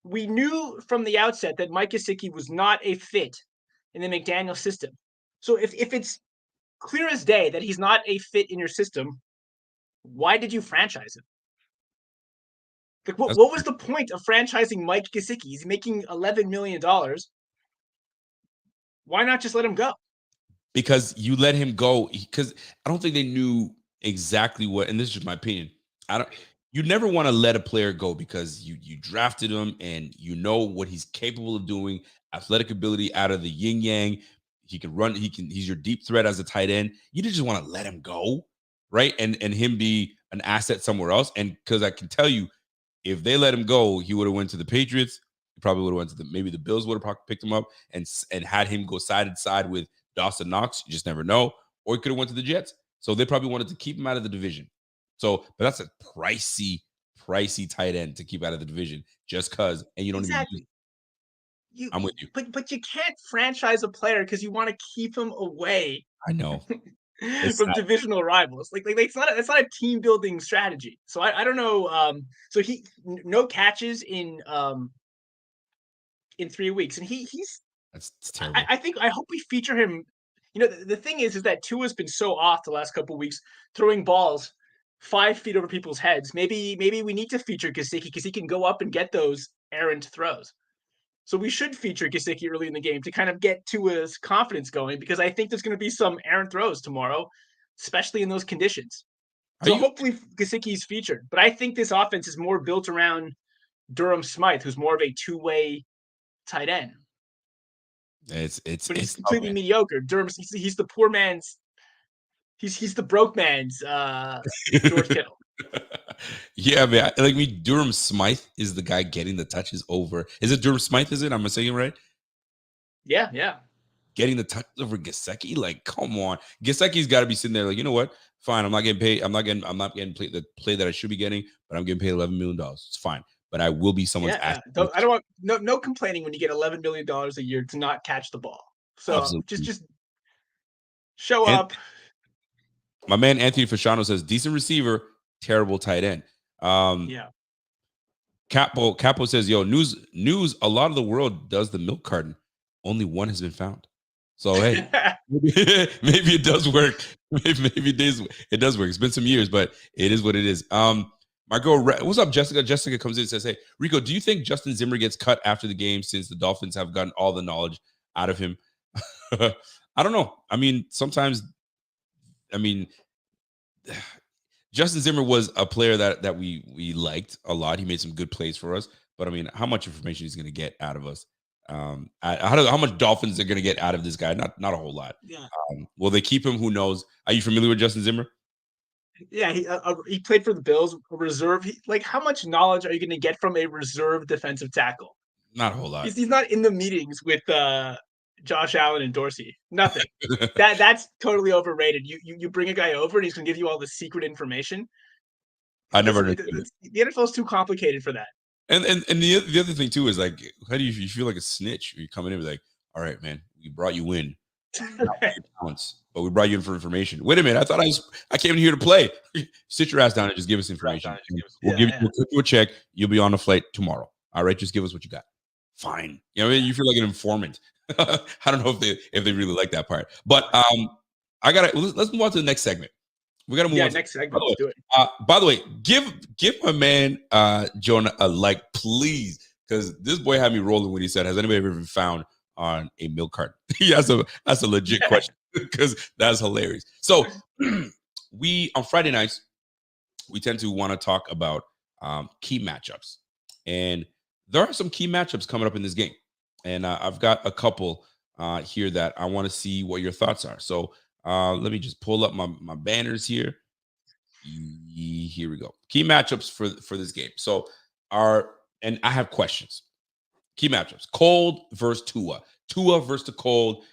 We knew from the outset that Mike Gesicki was not a fit in the McDaniel system. So if it's clear as day that he's not a fit in your system, why did you franchise him? Like, what was the point of franchising Mike Gesicki? He's making $11 million. Why not just let him go?
Because you let him go because I don't think they knew exactly what, and this is just my opinion. You never want to let a player go because you drafted him and you know what he's capable of doing, athletic ability out of the yin yang. He can run, he's your deep threat as a tight end. You just want to let him go, right? And him be an asset somewhere else. And because I can tell you, if they let him go, he would have went to the Patriots. He probably would have went to maybe the Bills would have picked him up and had him go side to side with Dawson Knox. You just never know. Or he could have went to the Jets. So they probably wanted to keep him out of the division. So, but that's a pricey tight end to keep out of the division just because, and you don't
exactly.
I'm with you.
But you can't franchise a player because you want to keep him away.
I know.
From divisional rivals. Like it's not a team building strategy. So I don't know. So he no catches in 3 weeks, and that's terrible. I hope we feature him. You know, the thing is that Tua's been so off the last couple of weeks, throwing balls 5 feet over people's heads. Maybe we need to feature Gesicki because he can go up and get those errant throws. So we should feature Gesicki early in the game to kind of get Tua's confidence going because I think there's going to be some errant throws tomorrow, especially in those conditions. So hopefully Gesicki's featured. But I think this offense is more built around Durham Smythe, who's more of a two-way tight end. But he's completely mediocre. Durham, he's the poor man's. He's the broke man's George Kittle.
Yeah, man. Like Durham Smythe is the guy getting the touches over. Is it Durham Smythe? Is it? I'm saying it right?
Yeah.
Getting the touches over Gesicki. Like, come on. Gesicki's got to be sitting there like, you know what? Fine. I'm not getting paid. I'm not getting the play that I should be getting, but I'm getting paid $11 million. It's fine. But I will be someone's asset.
I don't want no complaining when you get $11 million a year to not catch the ball. So Absolutely. just show up.
My man Anthony Fasciano says decent receiver, terrible tight end. Capo says, yo, news. A lot of the world does the milk carton. Only one has been found. So hey, maybe it does work. Maybe it does work. It's been some years, but it is what it is. My girl, what's up, Jessica? Jessica comes in and says, hey, Rico, do you think Justin Zimmer gets cut after the game since the Dolphins have gotten all the knowledge out of him? I don't know. I mean, sometimes, Justin Zimmer was a player that we liked a lot. He made some good plays for us. But, I mean, how much information he's going to get out of us? How much Dolphins are going to get out of this guy? Not a whole lot.
Yeah.
Will they keep him? Who knows? Are you familiar with Justin Zimmer?
Yeah, he played for the Bills, a reserve. How much knowledge are you going to get from a reserve defensive tackle?
Not a whole lot.
He's not in the meetings with Josh Allen and Dorsey. Nothing. That's totally overrated. You bring a guy over and he's going to give you all the secret information.
I never.
The NFL is too complicated for that.
And the other thing too is like, how do you feel like a snitch? You're coming in like, all right, man, we brought you in. But we brought you in for information. Wait a minute, I thought I came in here to play. Sit your ass down and just give us information. We'll give you a check. You'll be on the flight tomorrow. All right, just give us what you got. Fine. You know, you feel like an informant. I don't know if they really like that part. But let's move on to the next segment. We got to move on.
Next segment. Let's do it.
By the way, give my man Jonah a like, please, because this boy had me rolling when he said, "Has anybody ever been found on a milk carton?" That's a legit question because that's hilarious. So we on Friday nights we tend to want to talk about key matchups, and there are some key matchups coming up in this game, and I've got a couple here that I want to see what your thoughts are. So let me just pull up my banners here. Here we go. Key matchups for this game. So and I have questions. Key matchups: cold versus Tua. Tua versus the cold.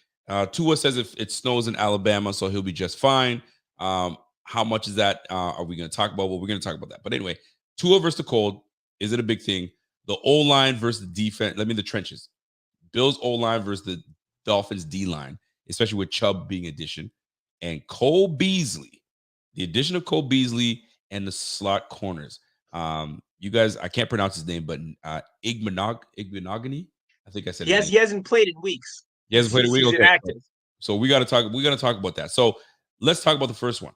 Tua says if it snows in Alabama, so he'll be just fine. How much is that? Are we going to talk about? Well, we're going to talk about that. But anyway, Tua versus the cold. Is it a big thing? The O-line versus the defense. The trenches. Bills O-line versus the Dolphins D-line, especially with Chubb being addition. And Cole Beasley. The addition of Cole Beasley and the slot corners. You guys, I can't pronounce his name, but Igbenogany. I think I said
he hasn't played in weeks.
He hasn't played in weeks.
He's inactive.
So we got to talk about that. So let's talk about the first one.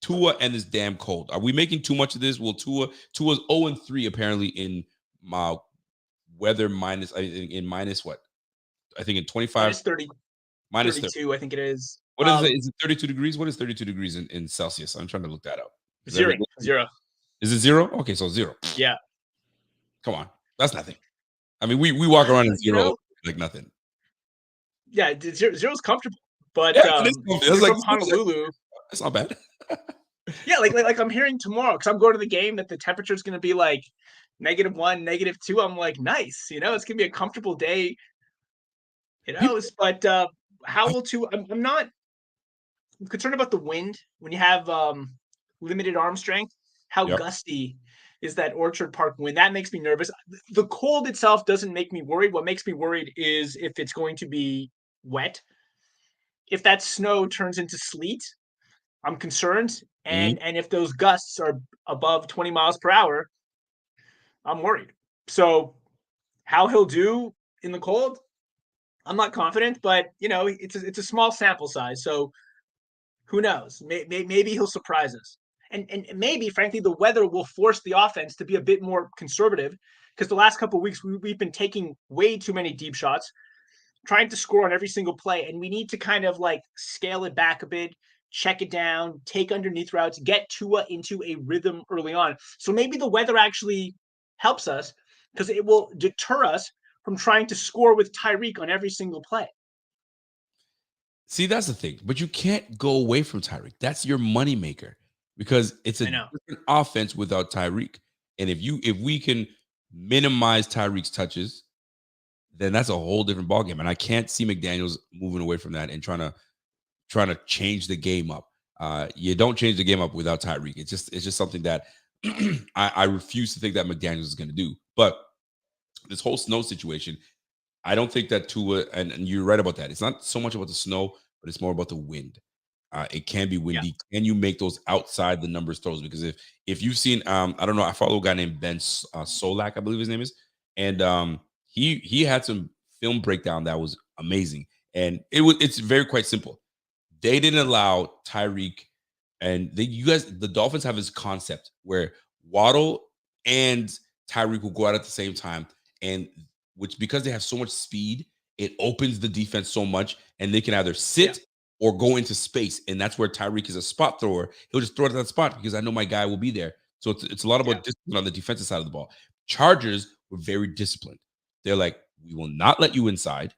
Tua and this damn cold. Are we making too much of this? Well, Tua's 0-3 apparently in weather minus what? I think in 25
minus 30 minus 32, 30. I think it is.
What is it? Is it 32 degrees? What is 32 degrees in Celsius? I'm trying to look that up.
Zero.
Is it 0? Okay, so 0.
Yeah.
Come on. That's nothing. I mean, we walk around in 0 like nothing.
Yeah, zero's comfortable. But
it's like
from Honolulu.
That's not bad.
Yeah, like I'm hearing tomorrow, because I'm going to the game, that the temperature is going to be like -1, -2. I'm like, nice. It's going to be a comfortable day. But how will Tua? I'm not concerned about the wind when you have limited arm strength. How gusty is that Orchard Park wind? That makes me nervous. The cold itself doesn't make me worried. What makes me worried is if it's going to be wet. If that snow turns into sleet, I'm concerned. And if those gusts are above 20 miles per hour, I'm worried. So how he'll do in the cold, I'm not confident, but it's a small sample size. So who knows? Maybe he'll surprise us. And maybe, frankly, the weather will force the offense to be a bit more conservative, because the last couple of weeks we've been taking way too many deep shots, trying to score on every single play, and we need to kind of like scale it back a bit, check it down, take underneath routes, get Tua into a rhythm early on. So maybe the weather actually helps us, because it will deter us from trying to score with Tyreek on every single play.
See, that's the thing. But you can't go away from Tyreek. That's your moneymaker, because it's a different offense without Tyreek. And if we can minimize Tyreek's touches, then that's a whole different ballgame. And I can't see McDaniels moving away from that and trying to change the game up. You don't change the game up without Tyreek. It's just something that I refuse to think that McDaniels is going to do. But this whole snow situation, I don't think that Tua, and you're right about that. It's not so much about the snow, but it's more about the wind. It can be windy. Yeah. Can you make those outside the numbers throws? Because if you've seen, I don't know, I follow a guy named Ben Solak, I believe his name is, and he had some film breakdown that was amazing, and it's very quite simple. They didn't allow Tyreek, and the Dolphins have this concept where Waddle and Tyreek will go out at the same time, and which, because they have so much speed, it opens the defense so much, and they can either sit or go into space, and that's where Tyreek is a spot thrower. He'll just throw it at that spot because I know my guy will be there. So it's a lot about discipline on the defensive side of the ball. Chargers were very disciplined. They're like, we will not let you inside,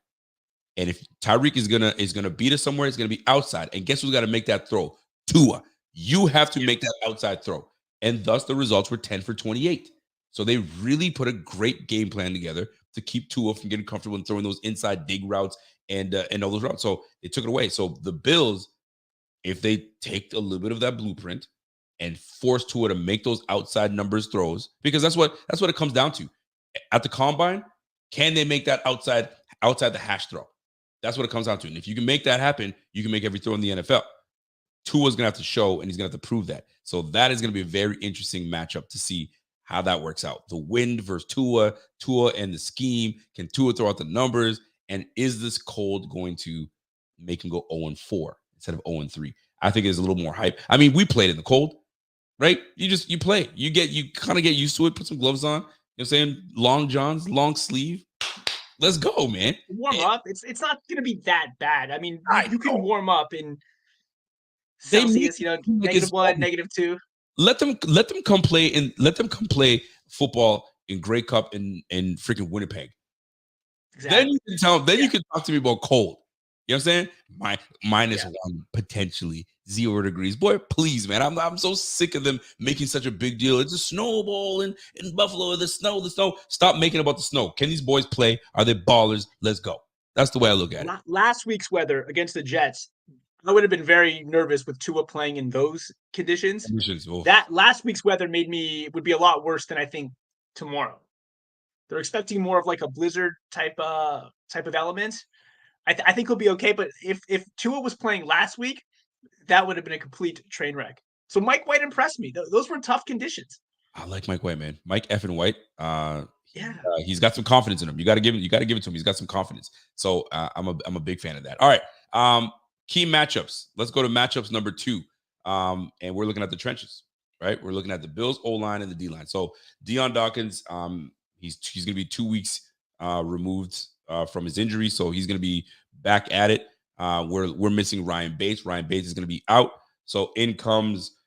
and if Tyreek is gonna beat us somewhere, it's gonna be outside. And guess who's got to make that throw? Tua. You have to make that outside throw, and thus the results were 10 for 28. So they really put a great game plan together to keep Tua from getting comfortable and throwing those inside dig routes and all those routes. So they took it away. So the Bills, if they take a little bit of that blueprint and force Tua to make those outside numbers throws, because that's what it comes down to. At the combine, can they make that outside the hash throw? That's what it comes down to. And if you can make that happen, you can make every throw in the NFL. Tua's going to have to show, and he's going to have to prove that. So that is going to be a very interesting matchup to see how that works out. The wind versus Tua and the scheme. Can Tua throw out the numbers? And is this cold going to make him go 0-4 instead of 0-3? I think it's a little more hype. I mean, we played in the cold, right? You play. You kind of get used to it. Put some gloves on. You know what I'm saying? Long johns, long sleeve. Let's go, man.
Warm up. It's not going to be that bad. I mean, you can warm up in Celsius, -1, -2.
Let them come play football in Grey Cup in freaking Winnipeg. Then
Exactly.
you can tell. Then
Yeah.
you can talk to me about cold. You know what I'm saying? Minus
Yeah.
1, potentially 0 degrees. Boy, please, man. I'm so sick of them making such a big deal. It's a snowball in Buffalo. The snow, the snow. Stop making about the snow. Can these boys play? Are they ballers? Let's go. That's the way I look at it.
Last week's weather against the Jets, I would have been very nervous with Tua playing in those conditions. That last week's weather would be a lot worse than I think tomorrow. They're expecting more of like a blizzard type of element. I think he'll be okay, but if Tua was playing last week, that would have been a complete train wreck. So Mike White impressed me. Those were tough conditions.
I like Mike White, man. Mike effing White.
Yeah.
He's got some confidence in him. You got to give it to him. He's got some confidence. So I'm a big fan of that. All right. Key matchups. Let's go to matchups number 2. And we're looking at the trenches, right? We're looking at the Bills O line and the D line. So Deion Dawkins, he's gonna be 2 weeks removed from his injury, so he's gonna be back at it. We're missing Ryan Bates. Ryan Bates is gonna be out. So in comes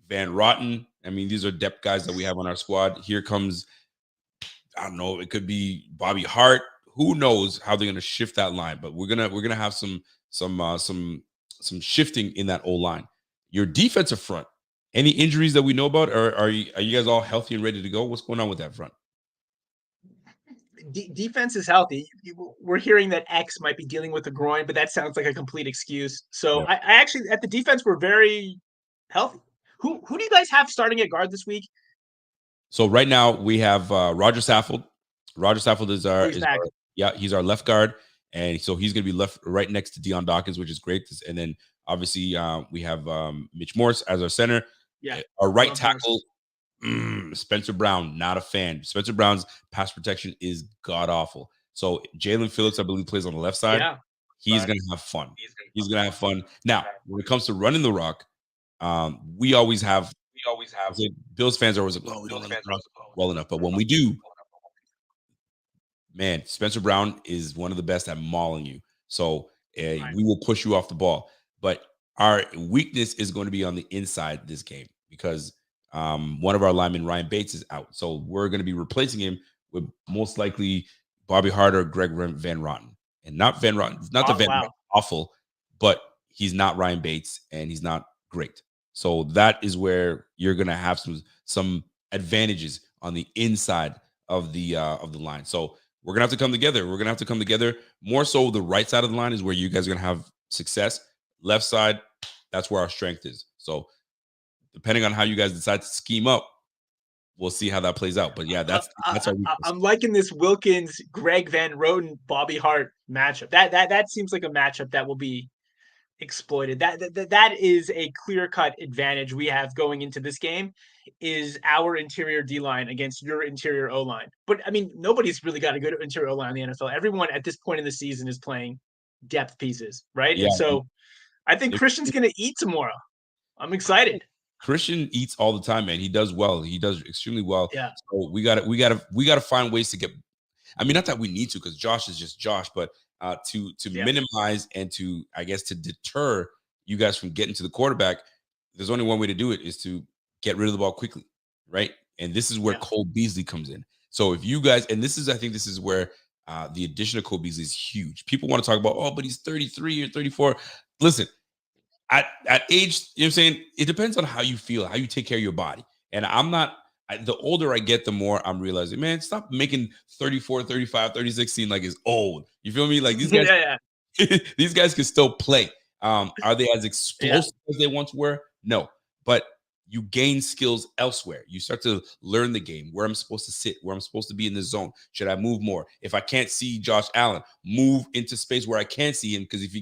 Van Rotten. I mean, these are depth guys that we have on our squad. Here comes, I don't know, it could be Bobby Hart. Who knows how they're gonna shift that line? But we're gonna have some shifting in that O line. Your defensive front. Any injuries that we know about? Or are you guys all healthy and ready to go? What's going on with that front?
Defense is healthy. We're hearing that X might be dealing with a groin, but that sounds like a complete excuse. So
Yeah.
I actually at the defense we're very healthy. Who do you guys have starting at guard this week?
So right now we have Roger Saffold. Roger Saffold is
Back.
he's our left guard, and so he's going to be left right next to Deion Dawkins, which is great. And then obviously we have Mitch Morse as our center.
Yeah.
Our right tackle, Spencer Brown, not a fan. Spencer Brown's pass protection is god awful. So Jalen Phillips, I believe, plays on the left side.
Yeah.
He's going to have fun. He's going to have fun. Now, when it comes to running the rock, we always have. Bills fans are always like, "Oh, we don't run the rock well enough." But when we do, man, Spencer Brown is one of the best at mauling you. So we will push you off the ball. But our weakness is going to be on the inside this game because one of our linemen, Ryan Bates, is out. So we're going to be replacing him with most likely Bobby Hart or Greg Van Rotten. And not Van Rotten, not the Van Rotten awful, but he's not Ryan Bates and he's not great. So that is where you're going to have some advantages on the inside of the line. So we're gonna have to come together. We're gonna have to come together. More so, the right side of the line is where you guys are gonna have success. Left side, that's where our strength is. So, depending on how you guys decide to scheme up, we'll see how that plays out. But yeah, that's our weakness.
I'm liking this Wilkins, Greg Van Roten, Bobby Hart matchup. That seems like a matchup that will be exploited. That is a clear-cut advantage we have going into this game is our interior D-line against your interior O-line. But I mean, nobody's really got a good interior O-line in the NFL. Everyone at this point in the season is playing depth pieces, right?
Yeah.
And so I think Christian's going to eat tomorrow. I'm excited.
Christian eats all the time, man. He does well. He does extremely well.
Yeah.
So we gotta find ways to get. I mean, not that we need to, because Josh is just Josh, but to minimize and to, I guess, to deter you guys from getting to the quarterback. There's only one way to do it, is to get rid of the ball quickly, right? And this is where Cole Beasley comes in. So if you guys, and I think this is where the addition of Cole Beasley is huge. People want to talk about, oh, but he's 33 or 34. Listen, at age, you know what I'm saying? It depends on how you feel, how you take care of your body. And the older I get, the more I'm realizing, man, stop making 34, 35, 36 seem like it's old. You feel me? Like these guys, these guys can still play. Are they as explosive as they once were? No. But you gain skills elsewhere. You start to learn the game, where I'm supposed to sit, where I'm supposed to be in the zone. Should I move more? If I can't see Josh Allen, move into space where I can see him, because if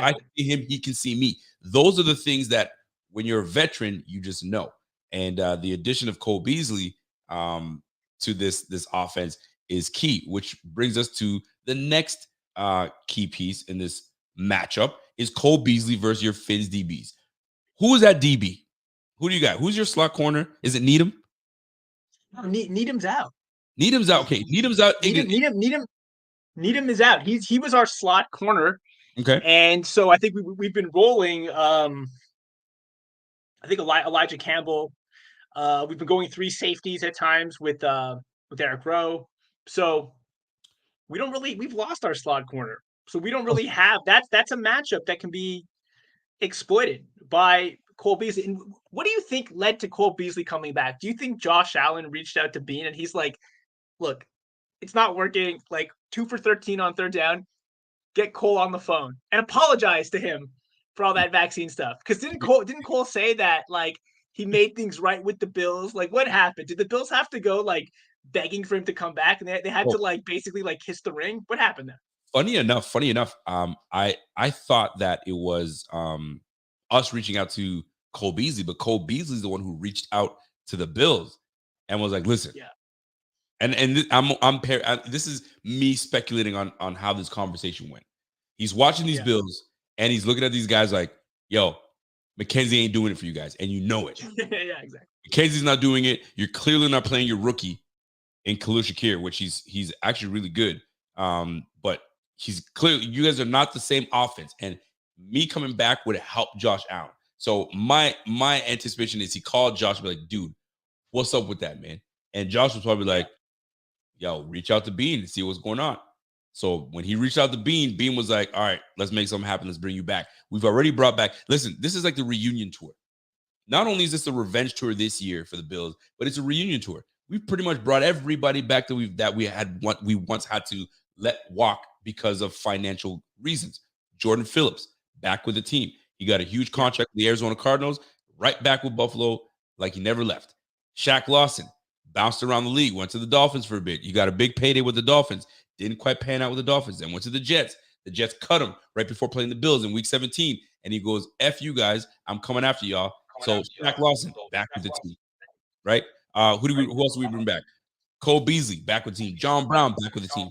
I can see him, he can see me. Those are the things that when you're a veteran, you just know. And the addition of Cole Beasley to this offense is key, which brings us to the next key piece in this matchup is Cole Beasley versus your Fins DBs. Who is that DB? Who do you got? Who's your slot corner? Is it Needham?
No, Needham's out.
Needham's out. Okay, Needham's out.
Needham is out. He was our slot corner.
Okay.
And so I think we've been rolling. I think Elijah Campbell. We've been going 3 safeties at times with Eric Rowe. So we've lost our slot corner. So we don't really have that's a matchup that can be exploited by Cole Beasley. And what do you think led to Cole Beasley coming back? Do you think Josh Allen reached out to Bean and he's like, look, it's not working. Like 2 for 13 on third down. Get Cole on the phone and apologize to him for all that vaccine stuff. Because didn't Cole say that like he made things right with the Bills? Like what happened? Did the Bills have to go like begging for him to come back and they had to like basically like kiss the ring? What happened there?
Funny enough, I thought that it was us reaching out to Cole Beasley, but Cole Beasley's the one who reached out to the Bills and was like, "Listen."
Yeah.
And this is me speculating on how this conversation went. He's watching these Bills and he's looking at these guys like, "Yo, McKenzie ain't doing it for you guys, and you know it."
Yeah, exactly.
McKenzie's not doing it. You're clearly not playing your rookie in Khalil Shakir, which he's actually really good. But he's clearly, you guys are not the same offense. And me coming back would help Josh Allen. So my anticipation is he called Josh and be like, "Dude, what's up with that, man?" And Josh was probably like, "Yo, reach out to Bean and see what's going on." So when he reached out to Bean, Bean was like, "All right, let's make something happen. Let's bring you back." We've already brought back. Listen, this is like the reunion tour. Not only is this a revenge tour this year for the Bills, but it's a reunion tour. We've pretty much brought everybody back that we once had to let walk because of financial reasons. Jordan Phillips back with the team. He got a huge contract with the Arizona Cardinals, right back with Buffalo like he never left. Shaq Lawson bounced around the league, went to the Dolphins for a bit. You got a big payday with the Dolphins. Didn't quite pan out with the Dolphins. Then went to the Jets. The Jets cut him right before playing the Bills in Week 17. And he goes, "F you guys. I'm coming after y'all." So Shaq Lawson back with the team, right? Who else do we bring back? Cole Beasley back with the team. John Brown back with the team.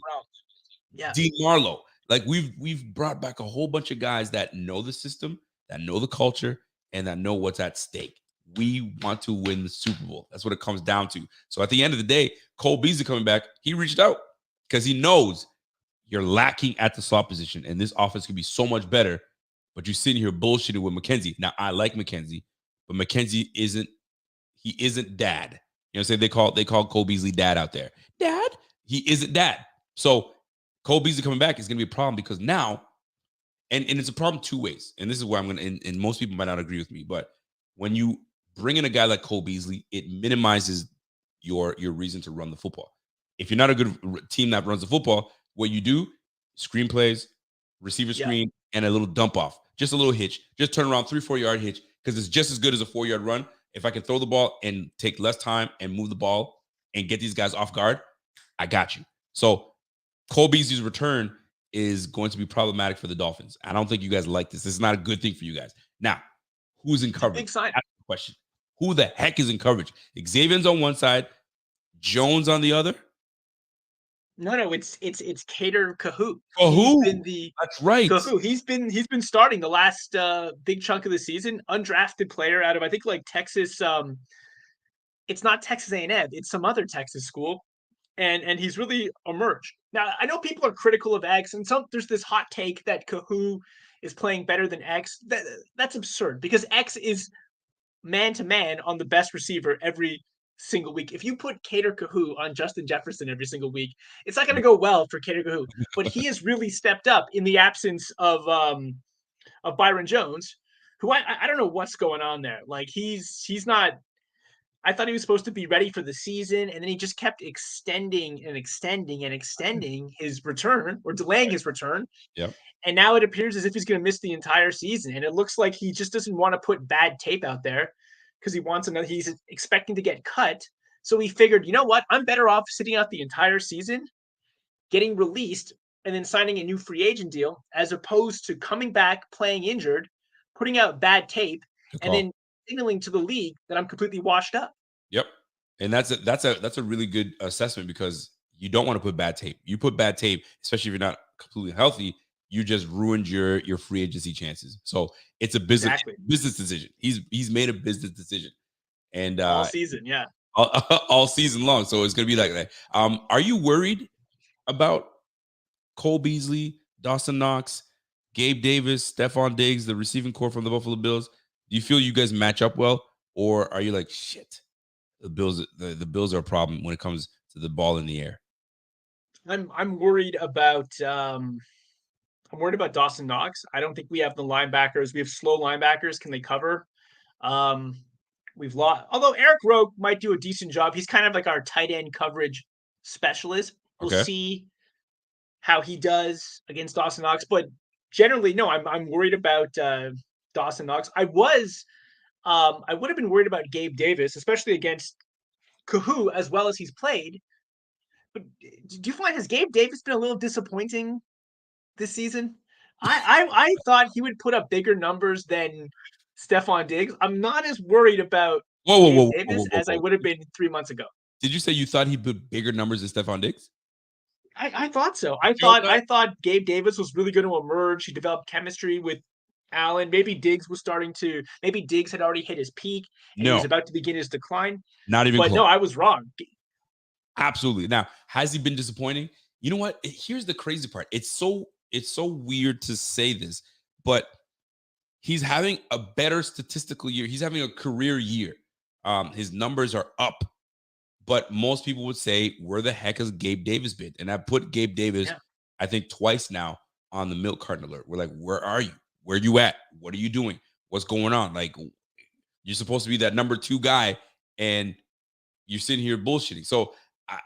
Yeah.
Dean Marlowe. Like we've brought back a whole bunch of guys that know the system, that know the culture, and that know what's at stake. We want to win the Super Bowl. That's what it comes down to. So at the end of the day, Cole Beasley coming back, he reached out because he knows you're lacking at the slot position, and this offense can be so much better. But you're sitting here bullshitting with McKenzie. Now I like McKenzie, but McKenzie isn't dad. You know what I'm saying? They call Cole Beasley dad out there. Dad? He isn't dad. So Cole Beasley coming back is going to be a problem because now, and it's a problem two ways. And this is where I'm going to, and most people might not agree with me, but when you bring in a guy like Cole Beasley, it minimizes your reason to run the football. If you're not a good team that runs the football, what you do, screenplays, receiver screen, and a little dump off. Just a little hitch. Just turn around 3-4 yard hitch because it's just as good as a 4-yard run. If I can throw the ball and take less time and move the ball and get these guys off guard, I got you. So Cole Beasley's return is going to be problematic for the Dolphins. I don't think you guys like this. This is not a good thing for you guys. Now, who's in coverage?
Big sign.
That's the question. Who the heck is in coverage? Xavier's on one side, Jones on the other.
No, it's Cater Kahoot.
That's right.
Kahoot. He's been starting the last big chunk of the season. Undrafted player out of I think like Texas. It's not Texas A&M. It's some other Texas school, and he's really emerged. Now I know people are critical of X, and there's this hot take that Kahoot is playing better than X. That's absurd because X is man to man on the best receiver every single week. If you put Cater Kahoot on Justin Jefferson every single week, it's not going to go well for Cater Kahoot. But he has really stepped up in the absence of Byron Jones, who I don't know what's going on there. Like he's not. I thought he was supposed to be ready for the season, and then he just kept extending his return or delaying his return.
Yep.
And now it appears as if he's going to miss the entire season. And it looks like he just doesn't want to put bad tape out there because he wants another. He's expecting to get cut. So he figured, you know what? I'm better off sitting out the entire season, getting released, and then signing a new free agent deal, as opposed to coming back, playing injured, putting out bad tape, and then signaling to the league that I'm completely washed up.
Yep. And that's a really good assessment because you don't want to put bad tape. You put bad tape, especially if you're not completely healthy, you just ruined your free agency chances. So it's a business decision. He's made a business decision, and
all season,
all season long. So it's gonna be like that. Are you worried about Cole Beasley, Dawson Knox, Gabe Davis, Stephon Diggs, the receiving core from the Buffalo Bills? Do you feel you guys match up well, or are you like shit? The Bills are a problem when it comes to the ball in the air.
I'm worried about Dawson Knox. I don't think we have the linebackers. We have slow linebackers. Can they cover? Um, we've lost. Although Eric Rowe might do a decent job. He's kind of like our tight end coverage specialist. We'll
Okay.
see how he does against Dawson Knox. But generally, no, I'm worried about Dawson Knox. I would have been worried about Gabe Davis, especially against Kahoo, as well as he's played. But do you find has Gabe Davis been a little disappointing this season? I thought he would put up bigger numbers than Stephon Diggs. I'm not as worried about
Whoa, whoa,
Gabe
whoa, whoa,
Davis
whoa,
as I
whoa.
would have been 3 months ago.
Did you say you thought he put bigger numbers than Stephon Diggs?
I thought so.
Feel that?
I thought Gabe Davis was really going to emerge. He developed chemistry with Allen. Maybe Diggs was starting to. Maybe Diggs had already hit his peak and he
No,
was about to begin his decline.
not even
But
close.
no, I was wrong.
Absolutely. Now, has he been disappointing? You know what? Here's the crazy part. It's so weird to say this, but he's having a better statistical year. He's having a career year. His numbers are up, but most people would say, where the heck has Gabe Davis been? And I put Gabe Davis, I think, twice now on the milk carton alert. We're like, where are you? Where are you at? What are you doing? What's going on? Like, you're supposed to be that number 2 guy, and you're sitting here bullshitting. So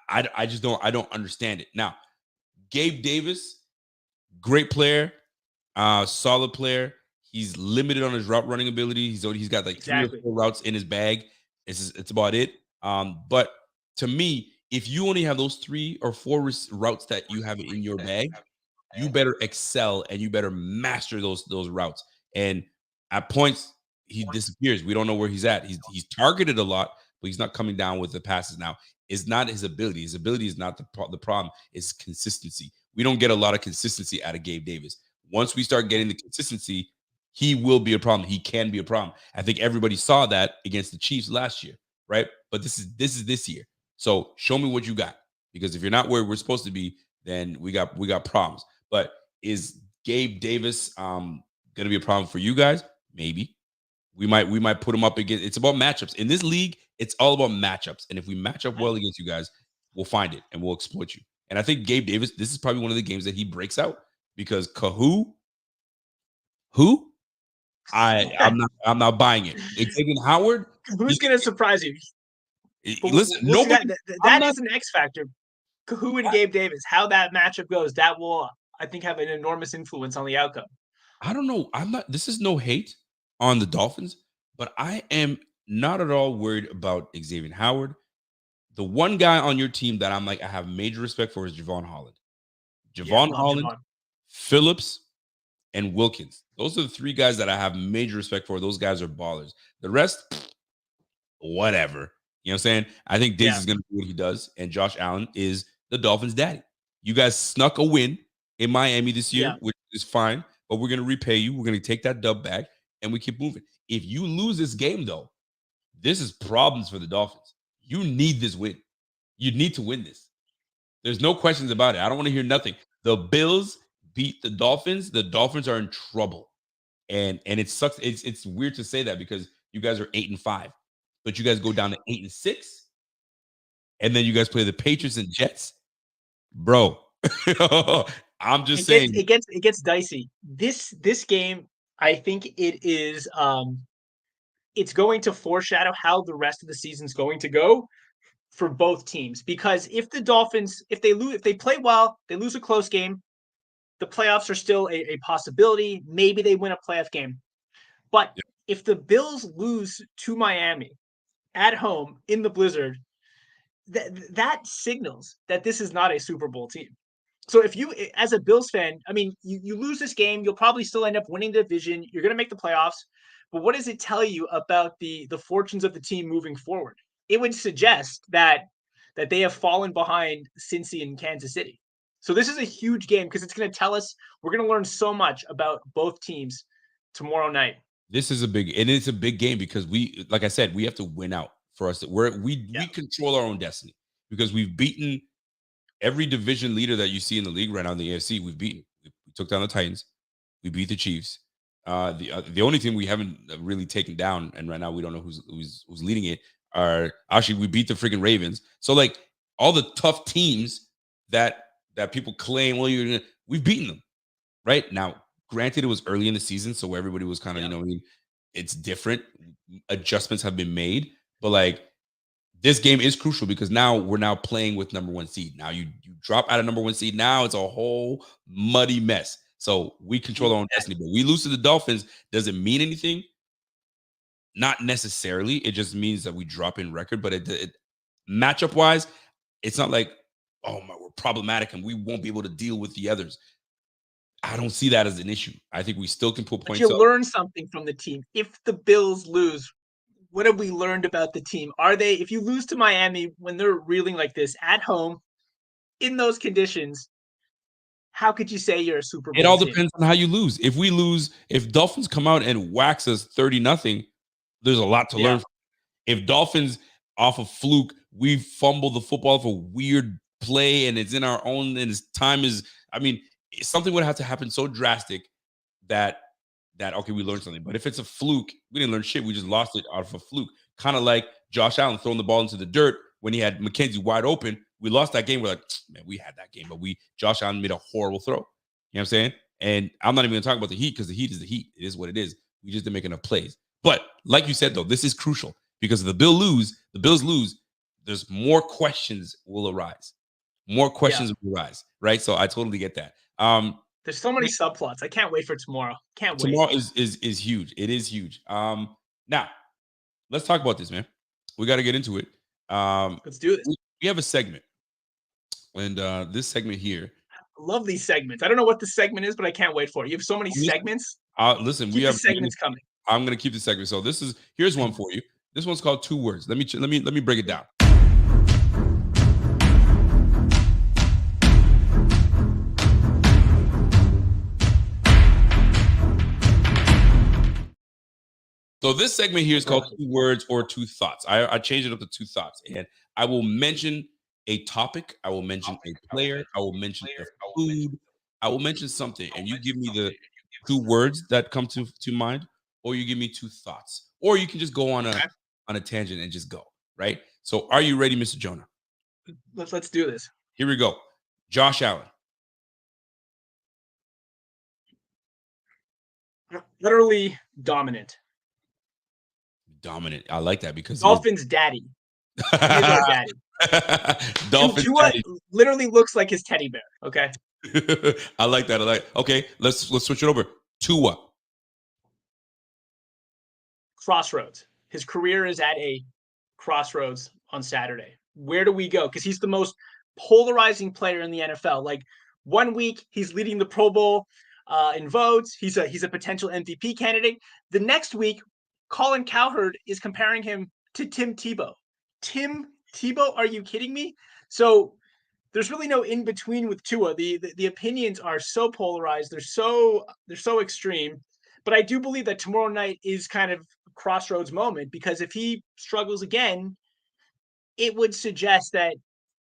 I just don't understand it. Now, Gabe Davis, great player, solid player. He's limited on his route running ability. He's got like 3 or 4 routes in his bag. It's about it. But to me, if you only have those 3 or 4 routes that you have in your bag, you better excel and you better master those routes. And at points, he disappears. We don't know where he's at. He's targeted a lot, but he's not coming down with the passes now. It's not his ability. His ability is not the problem. It's consistency. We don't get a lot of consistency out of Gabe Davis. Once we start getting the consistency, he will be a problem. He can be a problem. I think everybody saw that against the Chiefs last year, right? But this is this year. So show me what you got, because if you're not where we're supposed to be, then we got problems. But is Gabe Davis going to be a problem for you guys? Maybe. We might put him up against. It's about matchups in this league. It's all about matchups, and if we match up well against you guys, we'll find it and we'll exploit you. And I think Gabe Davis, this is probably one of the games that he breaks out, because Kahoo, I'm not buying it. Xavier Howard,
Who's going to surprise you?
Listen, nobody.
That is an X factor. Kahoo and Gabe Davis, how that matchup goes, that will, I think, have an enormous influence on the outcome.
I don't know. This is no hate on the Dolphins, but I am not at all worried about Xavier Howard. The one guy on your team that I'm like, I have major respect for is Javon Holland. Holland, Phillips, and Wilkins. Those are the 3 guys that I have major respect for. Those guys are ballers. The rest, whatever. You know what I'm saying? I think Diggs is going to do what he does, and Josh Allen is the Dolphins' daddy. You guys snuck a win in Miami this year, which is fine, but we're going to repay you. We're going to take that dub back, and we keep moving. If you lose this game, though, this is problems for the Dolphins. You need this win. You need to win this. There's no questions about it. I don't want to hear nothing. The Bills beat the Dolphins. The Dolphins are in trouble. And it sucks. It's weird to say that, because you guys are 8-5, but you guys go down to 8-6, and then you guys play the Patriots and Jets. Bro, I'm just saying
it gets dicey. This game, I think it is it's going to foreshadow how the rest of the season's going to go for both teams, because if the Dolphins, if they play well, they lose a close game, the playoffs are still a possibility. Maybe they win a playoff game. But if the Bills lose to Miami at home in the blizzard, that signals that this is not a Super Bowl team. So if you, as a Bills fan, I mean, you lose this game, you'll probably still end up winning the division. You're going to make the playoffs. But what does it tell you about the fortunes of the team moving forward? It would suggest that they have fallen behind Cincy and Kansas City. So this is a huge game, because it's going to tell us, we're going to learn so much about both teams tomorrow night.
This is a big game, because we, like I said, we have to win out for us. We control our own destiny, because we've beaten every division leader that you see in the league right now in the AFC. We've beaten. We took down the Titans. We beat the Chiefs. The only team we haven't really taken down, and right now we don't know who's leading it, are actually we beat the freaking Ravens. So like all the tough teams that that people claim, well, we've beaten them right now. Granted, it was early in the season, so everybody was kind of, it's different. Adjustments have been made, but like this game is crucial because now we're now playing with number one seed. Now you drop out of number one seed. Now it's a whole muddy mess. So we control our own destiny. But we lose to the Dolphins. Does it mean anything? Not necessarily. It just means that we drop in record. But it matchup wise, it's not like, oh my, we're problematic and we won't be able to deal with the others. I don't see that as an issue. I think we still can put
But
points
you
up.
learn something from the team. If the Bills lose, what have we learned about the team? If you lose to Miami when they're reeling like this at home, in those conditions, how could you say you're a Super Bowl
It all
team?
depends on how you lose. If we lose, if Dolphins come out and wax us 30-0, there's a lot to learn from. If Dolphins off a fluke, we fumble the football for a weird play and it's in our own, and its time is, something would have to happen so drastic that okay, we learned something. But if it's a fluke, we didn't learn shit. We just lost it out of a fluke. Kind of like Josh Allen throwing the ball into the dirt when he had McKenzie wide open. We lost that game. We're like, man, we had that game, but Josh Allen made a horrible throw. You know what I'm saying? And I'm not even going to talk about the Heat because the Heat is the Heat. It is what it is. We just didn't make enough plays. But like you said, though, this is crucial because if the Bills lose, there's more questions will arise. More questions will arise, right? So I totally get that.
There's so many subplots. I can't wait for tomorrow.
Tomorrow is huge. It is huge. Now let's talk about this, man. We got to get into it.
Let's do this.
We have a segment, and this segment here.
I love these segments. I don't know what the segment is, but I can't wait for it. You have so many segments.
Listen,
we have segments coming.
I'm gonna keep the segment. So here's one for you. This one's called 2 words. Let me break it down. So this segment here is called 2 words or 2 thoughts. I changed it up to 2 thoughts, and I will mention a topic. I will mention a player. I will mention a food. I will mention something, and you give me the 2 words that come to mind, or you give me 2 thoughts, or you can just go on a tangent and just go, right? So are you ready, Mr. Jonah?
Let's do this.
Here we go. Josh Allen.
Literally dominant.
Dominant. I like that because
Dolphins daddy. He's our daddy.
Dolphins
daddy literally looks like his teddy bear. Okay.
I like that. Okay, let's switch it over. Tua.
Crossroads. His career is at a crossroads on Saturday. Where do we go? Because he's the most polarizing player in the NFL. Like 1 week he's leading the Pro Bowl in votes. He's a potential MVP candidate. The next week, Colin Cowherd is comparing him to Tim Tebow. Tim Tebow? Are you kidding me? So there's really no in between with Tua. The opinions are so polarized. They're so extreme. But I do believe that tomorrow night is kind of a crossroads moment because if he struggles again, it would suggest that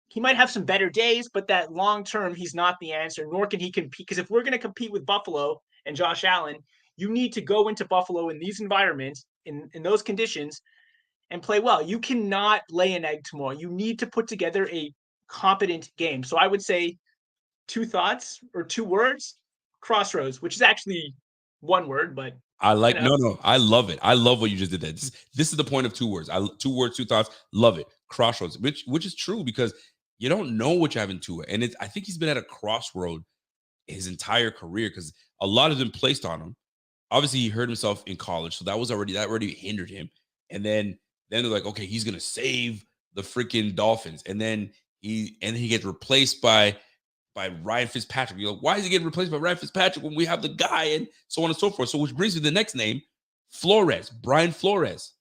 he might have some better days, but that long term he's not the answer. Nor can he compete because if we're going to compete with Buffalo and Josh Allen, you need to go into Buffalo in these environments, in those conditions, and play well. You cannot lay an egg tomorrow. You need to put together a competent game. So I would say 2 thoughts or 2 words, crossroads, which is actually 1 word, but
I like no. I love it. I love what you just did there. This is the point of 2 words. 2 words, 2 thoughts. Love it. Crossroads, which is true because you don't know what you have in Tua, and I think he's been at a crossroad his entire career because a lot has been placed on him. Obviously, he hurt himself in college, so that already hindered him. And then they're like, okay, he's gonna save the freaking Dolphins, and then he gets replaced by Ryan Fitzpatrick. You're like, why is he getting replaced by Ryan Fitzpatrick when we have the guy and so on and so forth? So which brings me to the next name, Flores, Brian Flores.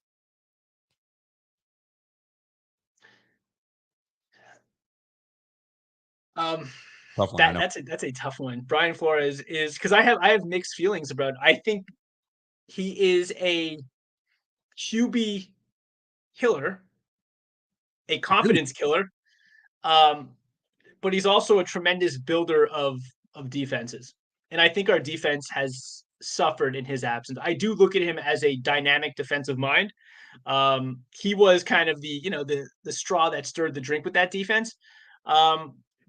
That's a tough one. Brian Flores is because I have mixed feelings about it. I think he is a QB killer, a confidence killer, but he's also a tremendous builder of defenses. And I think our defense has suffered in his absence. I do look at him as a dynamic defensive mind. He was kind of the straw that stirred the drink with that defense.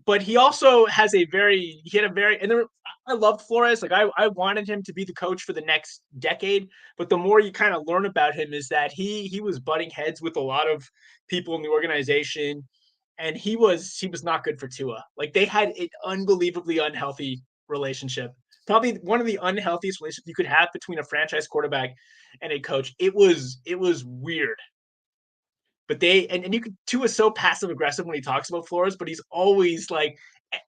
but he also has a very he had a very and there, I loved Flores. Like I wanted him to be the coach for the next decade. But the more you kind of learn about him is that he was butting heads with a lot of people in the organization, and he was not good for Tua. Like they had an unbelievably unhealthy relationship. Probably one of the unhealthiest relationships you could have between a franchise quarterback and a coach. It was weird. But and you could Tua is so passive aggressive when he talks about Flores, but he's always like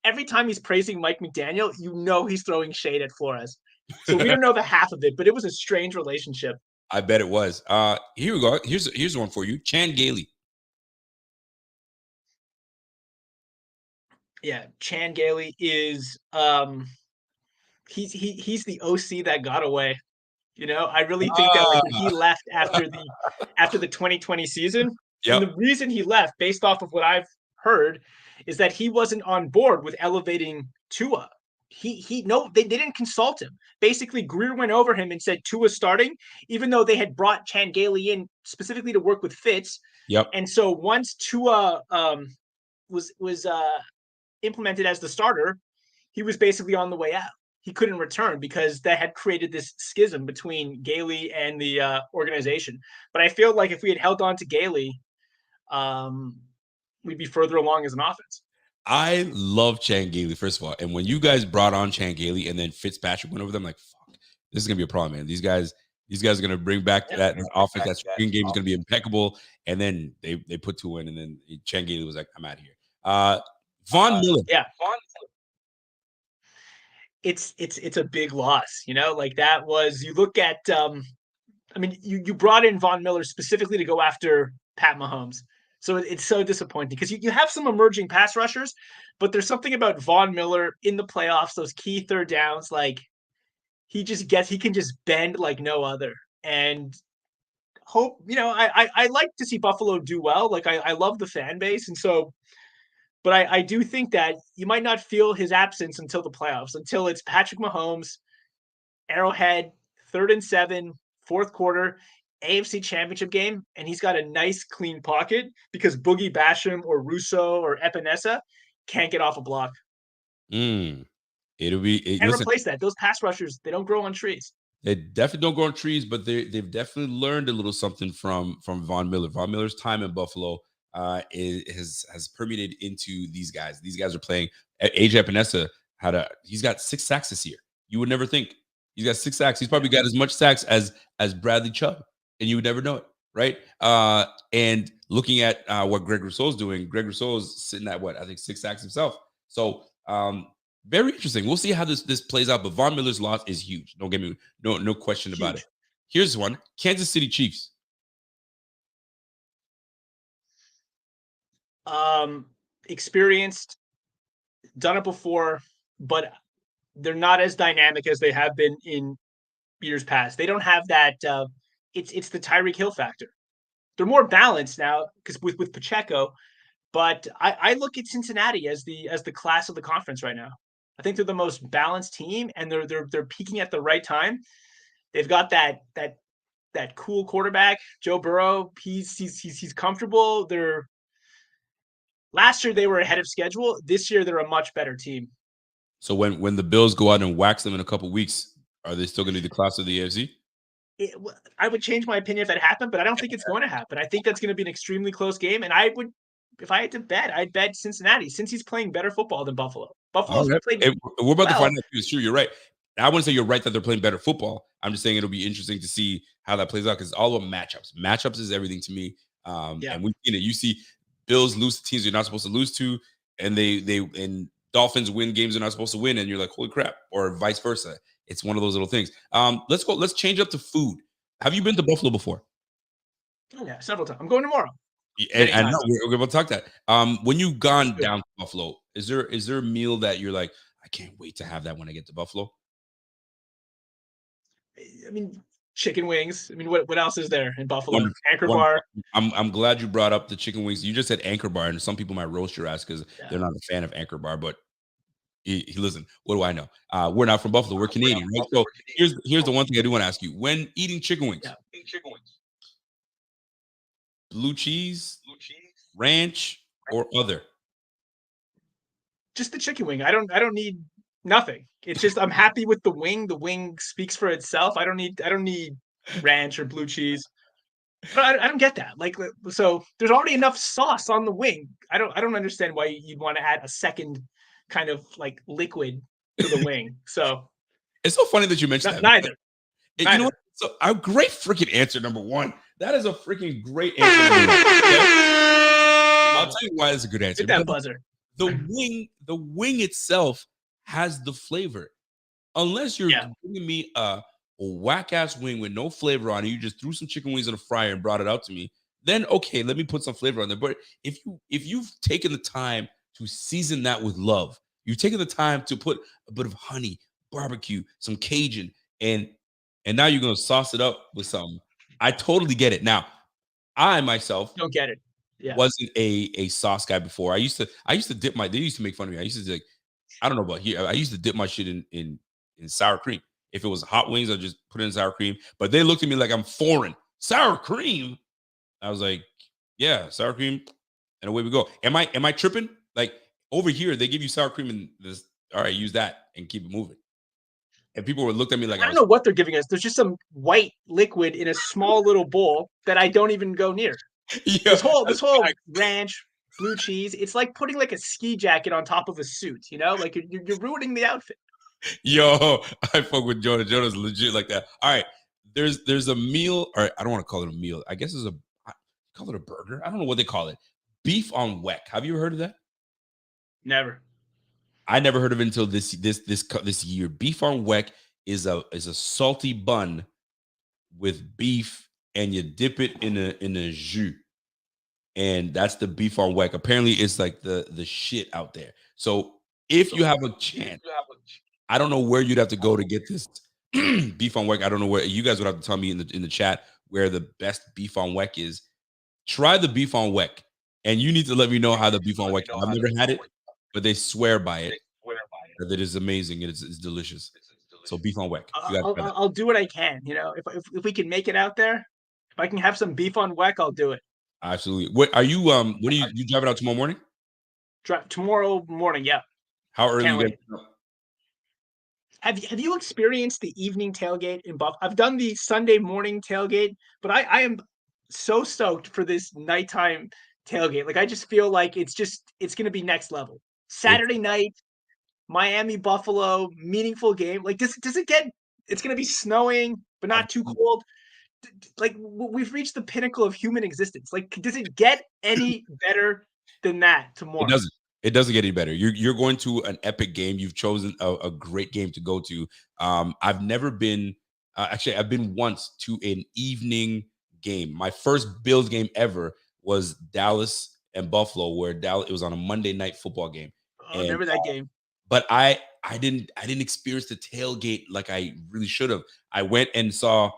every time he's praising Mike McDaniel, you know he's throwing shade at Flores. So we don't know the half of it, but it was a strange relationship.
I bet it was. Here we go. Here's one for you. Chan Gailey.
Yeah, Chan Gailey is he's the OC that got away. You know, I really think that like when he left after the 2020 season, and
Yep.
the reason he left, based off of what I've heard, is that he wasn't on board with elevating Tua. He no, they didn't consult him. Basically, Greer went over him and said Tua starting, even though they had brought Chan Gailey in specifically to work with Fitz.
Yep.
And so once Tua was implemented as the starter, he was basically on the way out. He couldn't return because that had created this schism between Gailey and the organization. But I feel like if we had held on to Gailey, we'd be further along as an offense.
I love Chan Gailey, first of all. And when you guys brought on Chan Gailey and then Fitzpatrick went over them, like, fuck, this is gonna be a problem, man. These guys are gonna bring back that offense. That screen game is gonna be impeccable. And then they put two in, and then Chan Gailey was like, I'm out of here. Von Miller.
Yeah. It's a big loss, you know, like that was you look at I mean, you brought in Von Miller specifically to go after Pat Mahomes. So it's so disappointing because you have some emerging pass rushers, but there's something about Von Miller in the playoffs, those key third downs, like he can just bend like no other. And hope, you know, I like to see Buffalo do well. Like I love the fan base. And so, but I do think that you might not feel his absence until the playoffs, until it's Patrick Mahomes, Arrowhead, 3rd and 7, fourth quarter, AFC Championship game, and he's got a nice clean pocket because Boogie Basham or Russo or Epinesa can't get off a block.
It'll be
And replace that. Those pass rushers, they don't grow on trees.
They definitely don't grow on trees, but they've definitely learned a little something from Von Miller. Von Miller's time in Buffalo has permeated into these guys. These guys are playing. AJ Epinesa he's got 6 sacks this year. You would never think he's got 6 sacks. He's probably got as much sacks as Bradley Chubb, and you would never know it, right? And looking at what Greg Rousseau's doing, Greg Rousseau's sitting at what I think 6 sacks himself. So very interesting. We'll see how this plays out. But Von Miller's loss is huge. Don't get me no question about it. Here's one: Kansas City Chiefs.
Experienced, done it before, but they're not as dynamic as they have been in years past. They don't have that. It's the Tyreek Hill factor. They're more balanced now because with Pacheco, but I look at Cincinnati as the class of the conference right now. I think they're the most balanced team, and they're peaking at the right time. They've got that cool quarterback, Joe Burrow. He's comfortable. Last year they were ahead of schedule. This year they're a much better team.
So when the Bills go out and wax them in a couple weeks, are they still going to be the class of the AFC?
I would change my opinion if that happened, but I don't think it's going to happen. I think that's going to be an extremely close game, and I would, if I had to bet, I'd bet Cincinnati since he's playing better football than Buffalo. Buffalo's played.
We're about to find out too. Sure, you're right. I wouldn't say you're right that they're playing better football. I'm just saying it'll be interesting to see how that plays out because it's all about matchups. Matchups is everything to me. And we've seen it. You see Bills lose to teams you're not supposed to lose to, and and Dolphins win games they're not supposed to win, and you're like, holy crap, or vice versa. It's one of those little things. Let's change up to food. Have you been to Buffalo before?
Oh, yeah, several times. I'm going tomorrow.
And no, we're going to talk that. When you've gone down to Buffalo, is there a meal that you're like, I can't wait to have that when I get to Buffalo?
I mean, chicken wings. I mean, what else is there in Buffalo?
Wonderful.
Anchor Bar.
I'm glad you brought up the chicken wings. You just said Anchor Bar, and some people might roast your ass because they're not a fan of Anchor Bar. But listen, what do I know? We're not from Buffalo. We're Canadian, right? So here's the one thing I do want to ask you: when eating chicken wings, blue cheese, ranch, or other?
just the chicken wing. I don't need nothing. It's just I'm happy with the wing. The wing speaks for itself. I don't need ranch or blue cheese. But I don't get that. Like, so there's already enough sauce on the wing. I don't understand why you'd want to add a second kind of like liquid to the wing. So
it's so funny that you mentioned that.
Neither.
You know what? So a great freaking answer, number one. That is a freaking great answer. I'll tell you why it's a good answer.
Hit that buzzer.
The wing itself has the flavor. Unless you're giving me a whack ass wing with no flavor on it, you just threw some chicken wings in a fryer and brought it out to me, then okay, let me put some flavor on there. But if you've taken the time to season that with love, you've taken the time to put a bit of honey, barbecue, some Cajun, and now you're gonna sauce it up with something. I totally get it. Now, I myself
don't get it.
Wasn't a sauce guy before. I used to dip my. They used to make fun of me. I used to like, I don't know about here. I used to dip my shit in sour cream. If it was hot wings, I'd just put it in sour cream. But they looked at me like I'm foreign. Sour cream. I was like, yeah, sour cream, and away we go. Am I tripping? Like over here, they give you sour cream and this. All right, use that and keep it moving. And people would look at me like
I don't know what they're giving us. There's just some white liquid in a small little bowl that I don't even go near. Yeah, this whole ranch, blue cheese, it's like putting like a ski jacket on top of a suit, you know? Like you're ruining the outfit.
Yo, I fuck with Jonah. Jonah's legit like that. All right, there's a meal, or I don't want to call it a meal. I guess call it a burger. I don't know what they call it. Beef on weck. Have you ever heard of that?
Never.
I never heard of it until this year. Beef on weck is a salty bun with beef, and you dip it in a jus, and that's the beef on weck. Apparently, it's like the shit out there. So if you have a chance, I don't know where you'd have to go to get this beef on weck. I don't know where. You guys would have to tell me in the chat where the best beef on weck is. Try the beef on weck, and you need to let me know how the beef on weck is. I've never had it, but they swear by it. That it is amazing. It's delicious. So beef on weck.
I'll do what I can. You know, if we can make it out there, if I can have some beef on weck, I'll do it.
Absolutely. What are you? When are you driving out tomorrow morning?
Tomorrow morning. Yeah.
How early you get up?
Have you experienced the evening tailgate in Buffalo? I've done the Sunday morning tailgate, but I am so stoked for this nighttime tailgate. Like I just feel like it's going to be next level. Saturday night, Miami Buffalo, meaningful game. Like does it get? It's going to be snowing, but not too cold. Like we've reached the pinnacle of human existence. Like does it get any better than that tomorrow?
It doesn't. It doesn't get any better. You're going to an epic game. You've chosen a great game to go to. I've never been. Actually, I've been once to an evening game. My first Bills game ever was Dallas and Buffalo, where it was on a Monday night football game.
Oh, remember that game?
But I didn't experience the tailgate like I really should have. I went and saw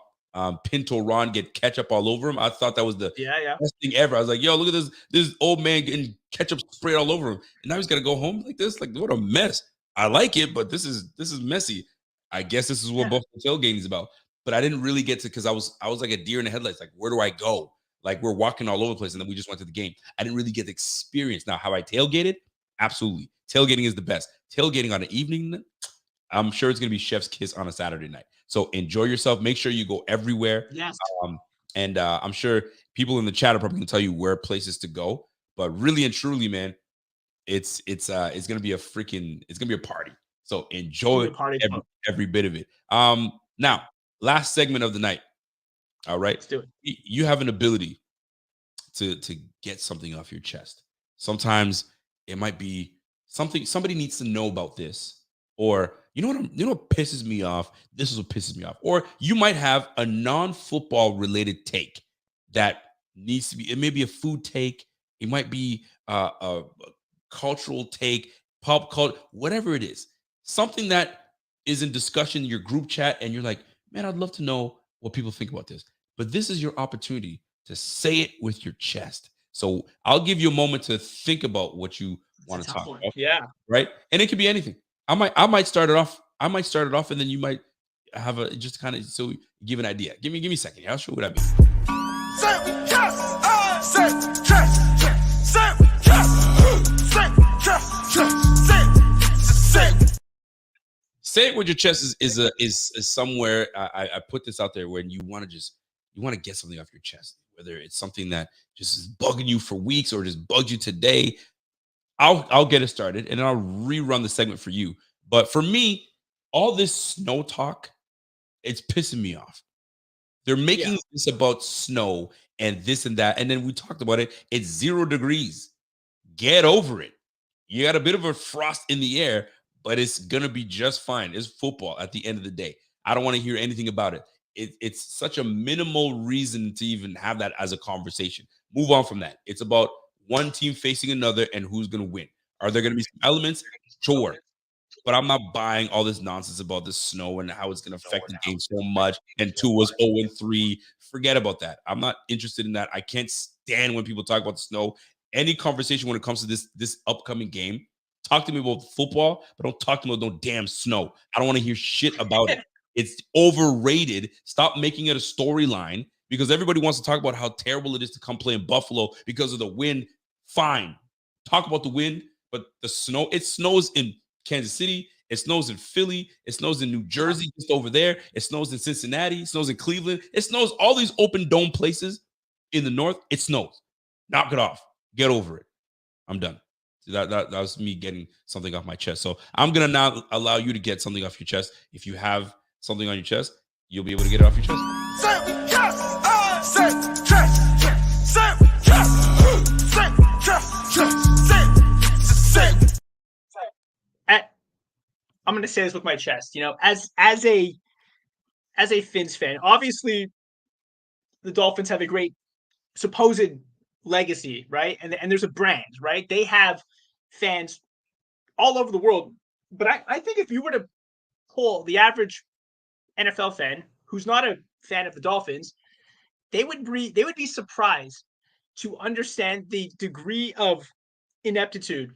Pinto Ron get ketchup all over him. I thought that was the best thing ever. I was like, yo, look at this old man getting ketchup sprayed all over him. And now he's got to go home like this. Like, what a mess. I like it, but this is messy. I guess this is what Buffalo tailgating is about. But I didn't really get to, because I was like a deer in the headlights. Like, where do I go? Like, we're walking all over the place, and then we just went to the game. I didn't really get the experience. Now, how I tailgated? Absolutely. Tailgating is the best. Tailgating on an evening, I'm sure it's going to be chef's kiss on a Saturday night. So enjoy yourself. Make sure you go everywhere.
Yes.
And I'm sure people in the chat are probably going to tell you where places to go. But really and truly, man, it's going to be it's going to be a party. So enjoy every bit of it. Now, last segment of the night. All right.
Let's do it.
You have an ability to get something off your chest. Sometimes it might be something somebody needs to know about this. Or you know what pisses me off? This is what pisses me off. Or you might have a non-football related take that needs to be. It may be a food take. It might be a cultural take, pop culture, whatever it is. Something that is in discussion in your group chat, and you're like, man, I'd love to know what people think about this. But this is your opportunity to say it with your chest. So I'll give you a moment to think about what you want to talk about.
Yeah.
Right. And it could be anything. I might start it off. And then you might have just kind of, so give an idea. Give me a second. I'll show you what I mean.
Say with trust. Say trust. Say with trust. Say trust. Say
say it with your chest is somewhere. I put this out there when you want to get something off your chest, whether it's something that just is bugging you for weeks or just bugged you today. I'll get it started and I'll rerun the segment for you. But for me, all this snow talk, it's pissing me off. They're making this about snow and this and that. And then we talked about it. It's 0 degrees. Get over it. You got a bit of a frost in the air, but it's going to be just fine. It's football at the end of the day. I don't want to hear anything about it. It's such a minimal reason to even have that as a conversation. Move on from that. It's about one team facing another and who's going to win. Are there going to be some elements? Sure. But I'm not buying all this nonsense about the snow and how it's going to affect the game so much. And 2 was 0-3. Forget about that. I'm not interested in that. I can't stand when people talk about the snow. Any conversation when it comes to this upcoming game, talk to me about football, but don't talk to me about no damn snow. I don't want to hear shit about it. It's overrated. Stop making it a storyline because everybody wants to talk about how terrible it is to come play in Buffalo because of the wind. Fine. Talk about the wind, but the snow, it snows in Kansas City, it snows in Philly, it snows in New Jersey, just over there, it snows in Cincinnati, it snows in Cleveland, it snows all these open dome places in the north. It snows. Knock it off. Get over it. I'm done. That was me getting something off my chest. So I'm gonna now allow you to get something off your chest. If you have something on your chest, you'll be able to get it off your chest.
I'm going to say this with my chest, as a Fins fan, obviously the Dolphins have a great supposed legacy, right? And there's a brand, right? They have fans all over the world. But I think if you were to poll the average NFL fan who's not a fan of the Dolphins, they would be surprised to understand the degree of ineptitude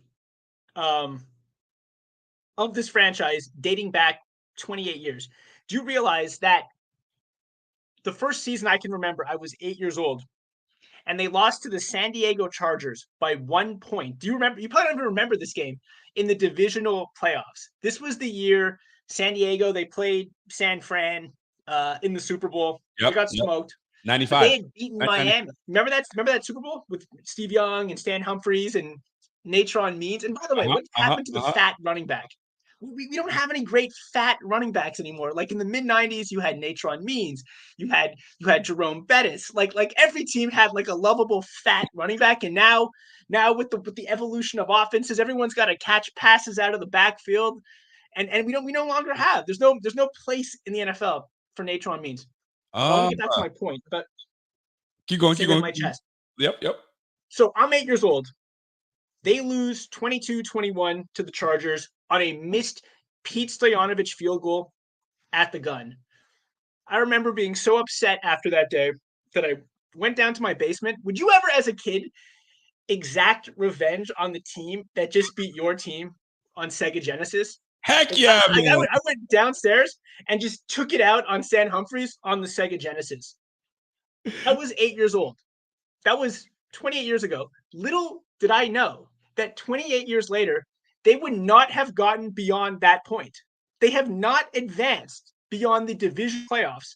of this franchise dating back 28 years. Do you realize that the first season I can remember, I was 8 years old, and they lost to the San Diego Chargers by 1 point. Do you remember? You probably don't even remember this game in the divisional playoffs. This was the year San Diego, they played San Fran in the Super Bowl. They got smoked.
95.
They had beaten Miami. Remember that Super Bowl with Steve Young and Stan Humphries and Natron Means? And by the way, what happened to the fat running back? We don't have any great fat running backs anymore. Like in the mid-90s, you had Natron Means, you had Jerome Bettis. Like every team had like a lovable fat running back. And now with the evolution of offenses, everyone's got to catch passes out of the backfield, and we no longer have. There's no place in the NFL for Natron Means. I'll get back to my point, but
keep going.
My chest.
Yep.
So I'm 8 years old. They lose 22-21 to the Chargers on a missed Pete Stoyanovich field goal at the gun. I remember being so upset after that day that I went down to my basement. Would you ever, as a kid, exact revenge on the team that just beat your team on Sega Genesis?
Heck yeah, man.
I went downstairs and just took it out on Stan Humphries on the Sega Genesis. I was 8 years old. That was 28 years ago. Little did I know that 28 years later, they would not have gotten beyond that point. They have not advanced beyond the division playoffs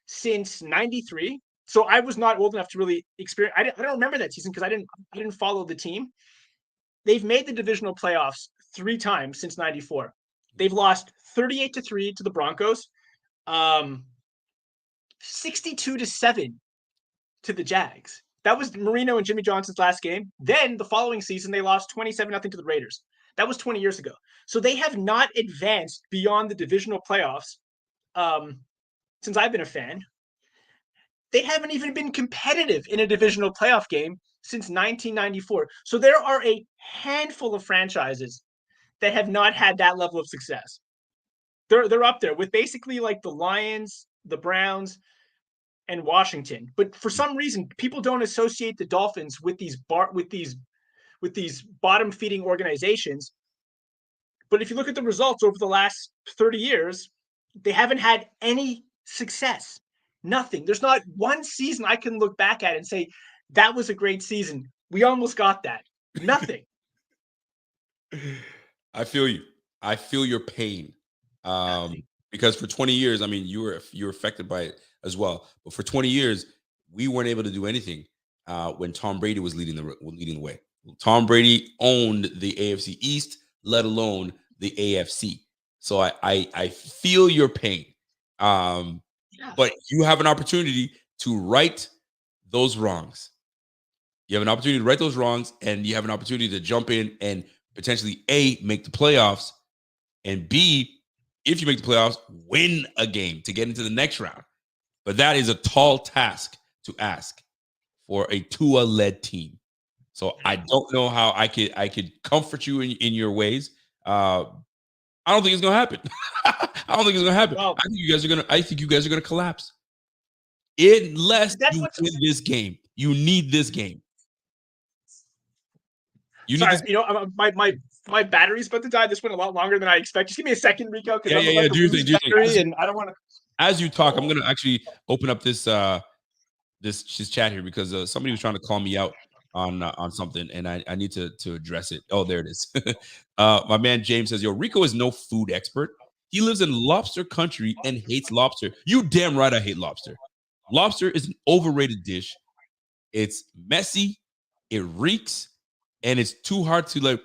since 93. So I was not old enough to really experience. I don't remember that season because I didn't follow the team. They've made the divisional playoffs 3 times since 94. They've lost 38-3 to the Broncos, 62-7 to the Jags. That was Marino and Jimmy Johnson's last game. Then the following season, they lost 27-0 to the Raiders. That was 20 years ago. So they have not advanced beyond the divisional playoffs since I've been a fan. They haven't even been competitive in a divisional playoff game since 1994. So there are a handful of franchises that have not had that level of success. They're up there with basically like the Lions, the Browns, and Washington. But for some reason, people don't associate the Dolphins with these bottom feeding organizations. But if you look at the results over the last 30 years, they haven't had any success. Nothing. There's not one season I can look back at and say, that was a great season. We almost got that. Nothing.
I feel you. I feel your pain. Because for 20 years, I mean, you were affected by it as well. But for 20 years, we weren't able to do anything when Tom Brady was leading the way. Tom Brady owned the AFC East, let alone the AFC. So I feel your pain. But you have an opportunity to right those wrongs. You have an opportunity to right those wrongs, and you have an opportunity to jump in and potentially A, make the playoffs, and B, if you make the playoffs, win a game to get into the next round. But that is a tall task to ask for a Tua-led team. So I don't know how I could comfort you in your ways. I don't think it's gonna happen. I don't think it's gonna happen.
Well,
I think you guys are gonna collapse. Unless you win this game. You need this game.
My battery's about to die. This went a lot longer than I expect. Just give me a second, Rico.
Yeah. Do your thing.
And I don't want to.
As you talk, I'm gonna actually open up this chat here because somebody was trying to call me out on something, and I need to address it. Oh, there it is. My man James says, "Yo, Rico is no food expert. He lives in lobster country and hates lobster. You damn right, I hate lobster. Lobster is an overrated dish. It's messy, it reeks, and it's too hard to like.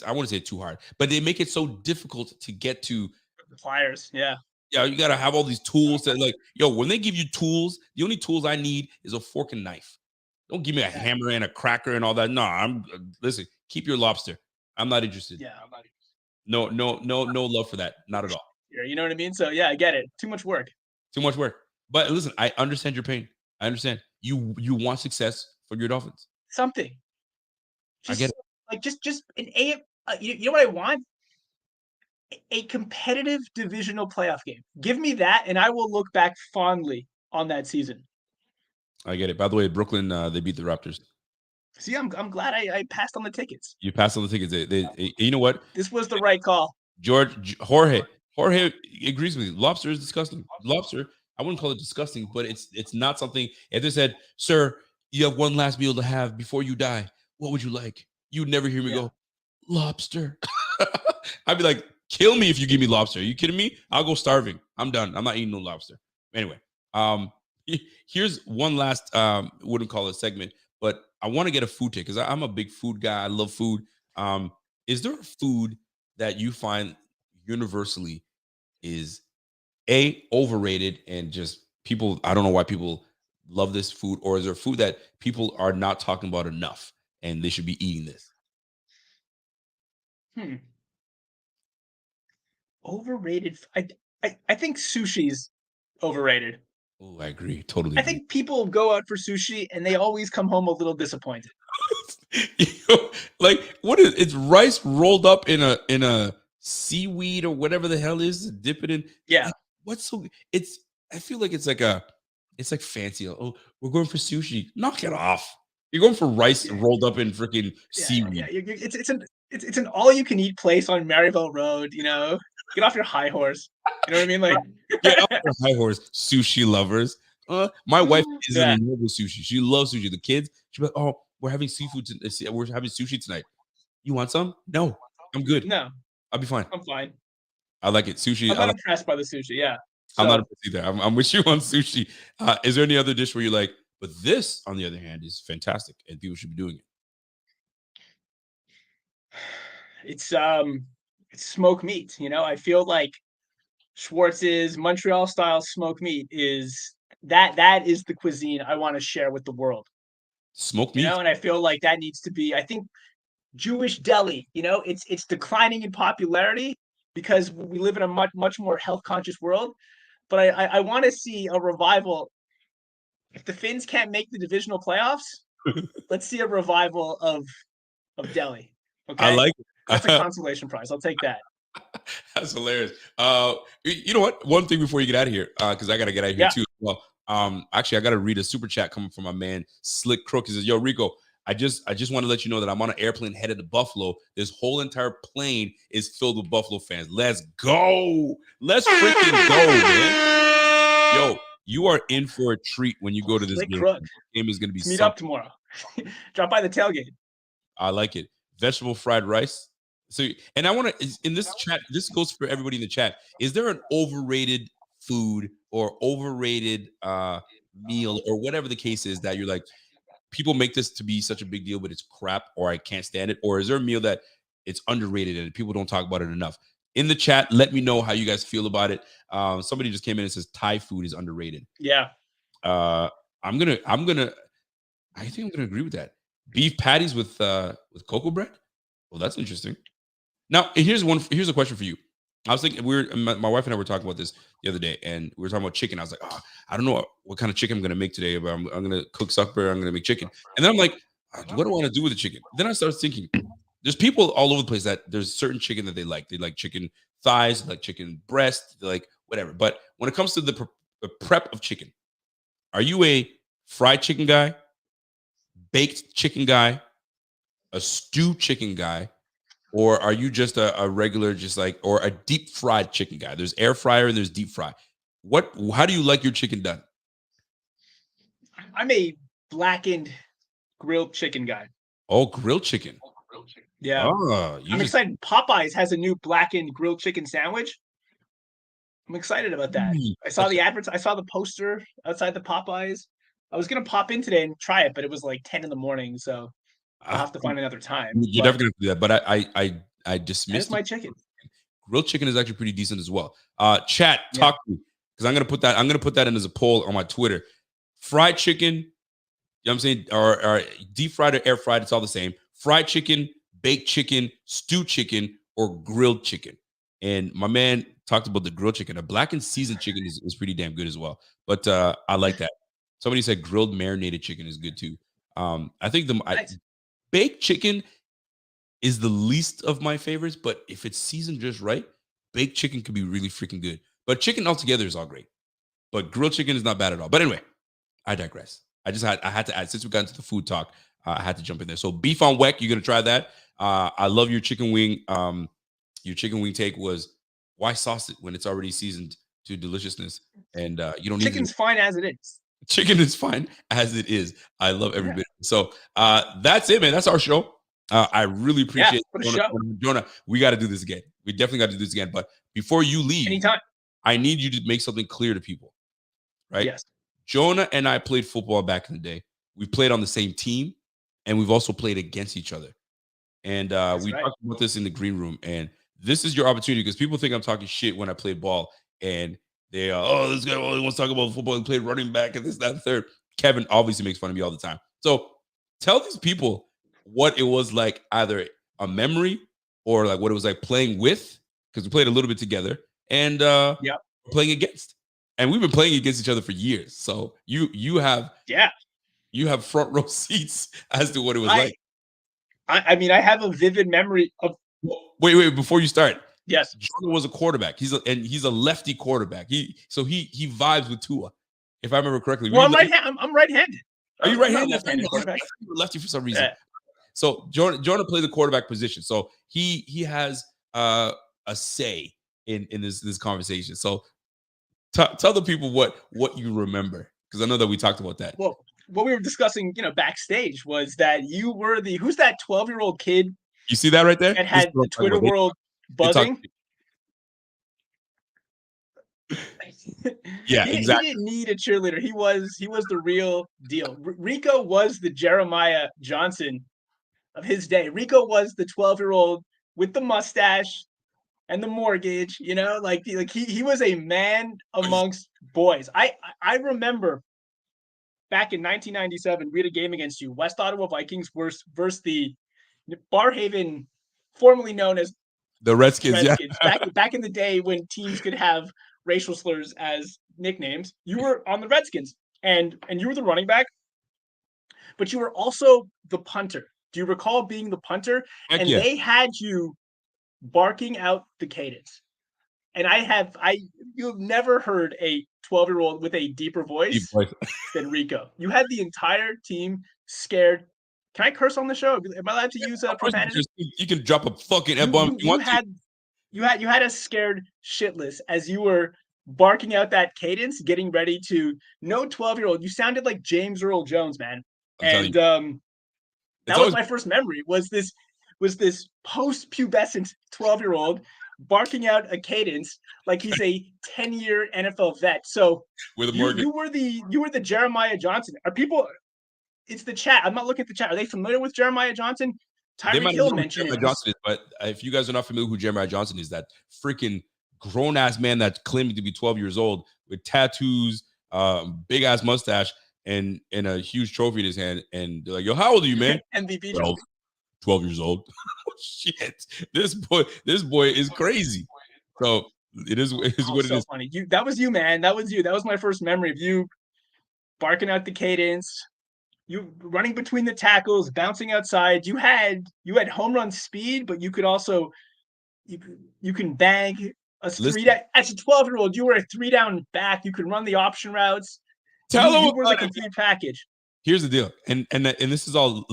I want to say too hard, but they make it so difficult to get to
the pliers. Yeah,
you gotta have all these tools that when they give you tools, the only tools I need is a fork and knife. Don't give me a hammer and a cracker and all that. No, listen, keep your lobster. I'm not interested.
Yeah, I'm not
interested. No love for that. Not at all.
Yeah, you know what I mean? So yeah, I get it. Too much work.
But listen, I understand your pain. I understand. You want success for your Dolphins.
Something.
I get it.
Like just an you know what I want? A competitive divisional playoff game. Give me that, and I will look back fondly on that season.
I get it. By the way, Brooklyn, they beat the Raptors.
See, I'm glad I passed on the tickets.
You passed on the tickets. They you know what?
This was the right call.
Jorge agrees with me. Lobster is disgusting. Lobster, I wouldn't call it disgusting, but it's not something. If they said, "Sir, you have one last meal to have before you die, what would you like?" You'd never hear me go, "Lobster." I'd be like, "Kill me if you give me lobster." Are you kidding me? I'll go starving. I'm done. I'm not eating no lobster. Anyway, here's one last wouldn't call it segment, but I want to get a food take because I'm a big food guy. I love food. Is there a food that you find universally is overrated and just people? I don't know why people love this food, or is there food that people are not talking about enough and they should be eating this?
Overrated. I think sushi's overrated.
Oh, I agree. Totally.
I think people go out for sushi and they always come home a little disappointed.
Like what is it's rice rolled up in a seaweed or whatever the hell is, dip it in.
Yeah.
What's so I feel like it's like fancy. Oh, we're going for sushi. Knock it off. You're going for rice rolled up in freaking seaweed.
Yeah. It's an all-you-can-eat place on Maryville Road. You know, get off your high horse. You know what I mean? Like,
get off your high horse, sushi lovers. My wife is in love with sushi. She loves sushi. The kids, she's like, "Oh, we're having seafood. We're having sushi tonight. You want some? No, I'm good.
No,
I'll be fine.
I'm fine.
I like it. Sushi.
I'm not impressed by the sushi. Yeah,
I'm not impressed either. I'm with you on sushi. Is there any other dish where you're like, but this, on the other hand, is fantastic and people should be doing it?
It's smoked meat. You know, I feel like Schwartz's Montreal style smoked meat is that is the cuisine I want to share with the world.
Smoked meat,
you know, and I feel like that needs to be. I think Jewish deli, you know, it's declining in popularity because we live in a much more health conscious world. But I want to see a revival. If the Finns can't make the divisional playoffs, let's see a revival of deli. Okay,
I like it.
That's a consolation prize. I'll take that.
That's hilarious. You know what? One thing before you get out of here, because I got to get out of here too. Well, actually, I got to read a super chat coming from my man Slick Crook. He says, "Yo, Rico, I just want to let you know that I'm on an airplane headed to Buffalo. This whole entire plane is filled with Buffalo fans. Let's go. Let's freaking go, man. Yo, you are in for a treat when you go to this game.
Crook.
The game is going to be
meet up tomorrow. Drop by the tailgate.
I like it. Vegetable fried rice So, and I want to in this chat. This goes for everybody in the chat. Is there an overrated food or overrated meal or whatever the case is that you're like, people make this to be such a big deal, but it's crap, or I can't stand it? Or is there a meal that it's underrated and people don't talk about it enough? In the chat, let me know how you guys feel about it. Somebody just came in and says Thai food is underrated.
Yeah.
I think I'm gonna agree with that. Beef patties with cocoa bread. Well, that's interesting. Now, here's a question for you. I was thinking, my wife and I were talking about this the other day, and we were talking about chicken. I was like, oh, I don't know what kind of chicken I'm going to make today, but I'm going to cook supper. I'm going to make chicken. And then I'm like, what do I want to do with the chicken? Then I started thinking, there's people all over the place that there's certain chicken that they like. They like chicken thighs, they like chicken breast, they like whatever. But when it comes to the prep of chicken, are you a fried chicken guy, baked chicken guy, a stewed chicken guy, or are you just a regular, just like, or a deep fried chicken guy? There's air fryer and there's deep fry. How do you like your chicken done?
I'm a blackened grilled chicken guy.
Oh, grilled chicken.
Yeah. I'm excited. Popeyes has a new blackened grilled chicken sandwich. I'm excited about that. I saw the adverts. I saw the poster outside the Popeyes. I was going to pop in today and try it, but it was like 10 in the morning. So I'll have to find another time.
You're definitely going to do that. But I dismissed
my chicken.
Grilled chicken is actually pretty decent as well. Chat, talk to me, because I'm going to put that in as a poll on my Twitter. Fried chicken, you know what I'm saying? Or deep fried or air fried, it's all the same. Fried chicken, baked chicken, stewed chicken, or grilled chicken. And my man talked about the grilled chicken. A blackened seasoned chicken is pretty damn good as well. But I like that. Somebody said grilled marinated chicken is good too. I think baked chicken is the least of my favorites, but if it's seasoned just right, baked chicken could be really freaking good. But chicken altogether is all great. But grilled chicken is not bad at all. But anyway, I digress. I had to add, since we got into the food talk, I had to jump in there. So beef on weck, you're gonna try that. I love your chicken wing. Your chicken wing take was, why sauce it when it's already seasoned to deliciousness? And you don't need
chicken's fine as it is.
Chicken is fine as it is. I love every bit. So that's it, man. That's our show. I really appreciate it. Jonah, we got to do this again. We definitely got to do this again. But before you leave,
anytime,
I need you to make something clear to people. Right?
Yes.
Jonah and I played football back in the day. We played on the same team, and we've also played against each other. And we talked about this in the green room. And this is your opportunity, because people think I'm talking shit when I played ball, and they this guy only wants to talk about football and play running back and this, that, and third. Kevin obviously makes fun of me all the time. So tell these people what it was like, either a memory or like what it was like playing with, because we played a little bit together, and playing against. And we've been playing against each other for years. So you have front row seats as to what it was like.
I mean, I have a vivid memory of.
Wait, before you start.
Yes,
Jordan was a quarterback. He's a lefty quarterback. He vibes with Tua, if I remember correctly.
Well, I'm right-handed.
Are you right-handed? You're lefty for some reason. So Jordan played the quarterback position. So he has a say in this conversation. So tell the people what you remember, because I know that we talked about that.
Well, what we were discussing, backstage, was that you were who's that 12-year-old kid?
You see that right there?
That had the Twitter world buzzing.
Yeah, exactly.
He didn't need a cheerleader. He was the real deal. Rico was the Jeremiah Johnson of his day. Rico was the 12-year-old with the mustache and the mortgage. He was a man amongst boys. I remember back in 1997, we had a game against you, West Ottawa Vikings versus the Barhaven, formerly known as
the Redskins. Yeah.
back in the day when teams could have racial slurs as nicknames. You were on the Redskins, and you were the running back, but you were also the punter. Do you recall being the punter? They had you barking out the cadence. And you've never heard a 12-year-old with a deeper voice than Rico. You had the entire team scared. Can I curse on the show? Am I allowed to use profanity?
You can drop a fucking F-bomb if you want to.
You had us scared shitless as you were barking out that cadence, getting ready to. No 12-year-old. You sounded like James Earl Jones, man. And that was my first memory. Was this was this post-pubescent 12-year-old barking out a cadence like he's a 10-year NFL vet. So you were the Jeremiah Johnson. Are people? It's the chat. I'm not looking at the chat. Are they familiar with Jeremiah Johnson? Tyreek Hill mentioned it.
Johnson is, but if you guys are not familiar with who Jeremiah Johnson is, that freaking grown-ass man that's claiming to be 12 years old with tattoos, big-ass mustache, and a huge trophy in his hand. And they're like, yo, how old are you, man?
MVP
12 years old. Shit. This boy is crazy. So it is what it is.
Funny. That was you, man. That was you. That was my first memory of you barking out the cadence. You running between the tackles, bouncing outside. You had home run speed, but you could also you can bang a three down. As a 12-year-old, you were a 3-down back. You could run the option routes. You were the complete package.
Here's the deal, and this is all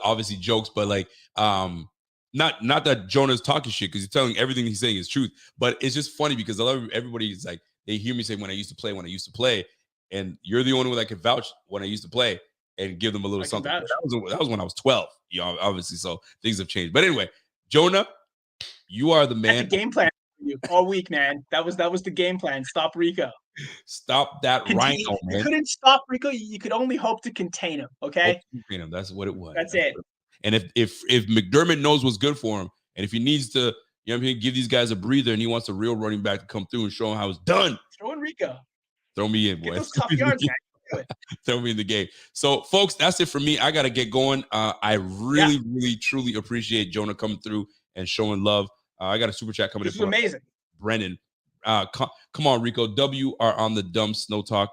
obviously jokes, but like not that Jonah's talking shit because he's telling everything he's saying is truth, but it's just funny because everybody is like they hear me say when I used to play, and you're the only one that can vouch when I used to play. And give them a little something. That was when I was 12, obviously. So things have changed. But anyway, Jonah, you are the man.
That's a game plan for you all week, man. That was the game plan. Stop Rico.
Stop that rhino, man.
You couldn't stop Rico. You could only hope to contain him. Okay.
Contain him. That's what it was.
That's it.
And if McDermott knows what's good for him, and if he needs to, give these guys a breather, and he wants a real running back to come through and show him how it's done.
Throw in Rico.
Throw me in, boy.
Get those tough yards, man.
Throw me in the game. So, folks, that's it for me. I got to get going. I really, truly appreciate Jonah coming through and showing love. I got a super chat coming in.
This is amazing.
Brennan. Come on, Rico. W are on the dumb snow talk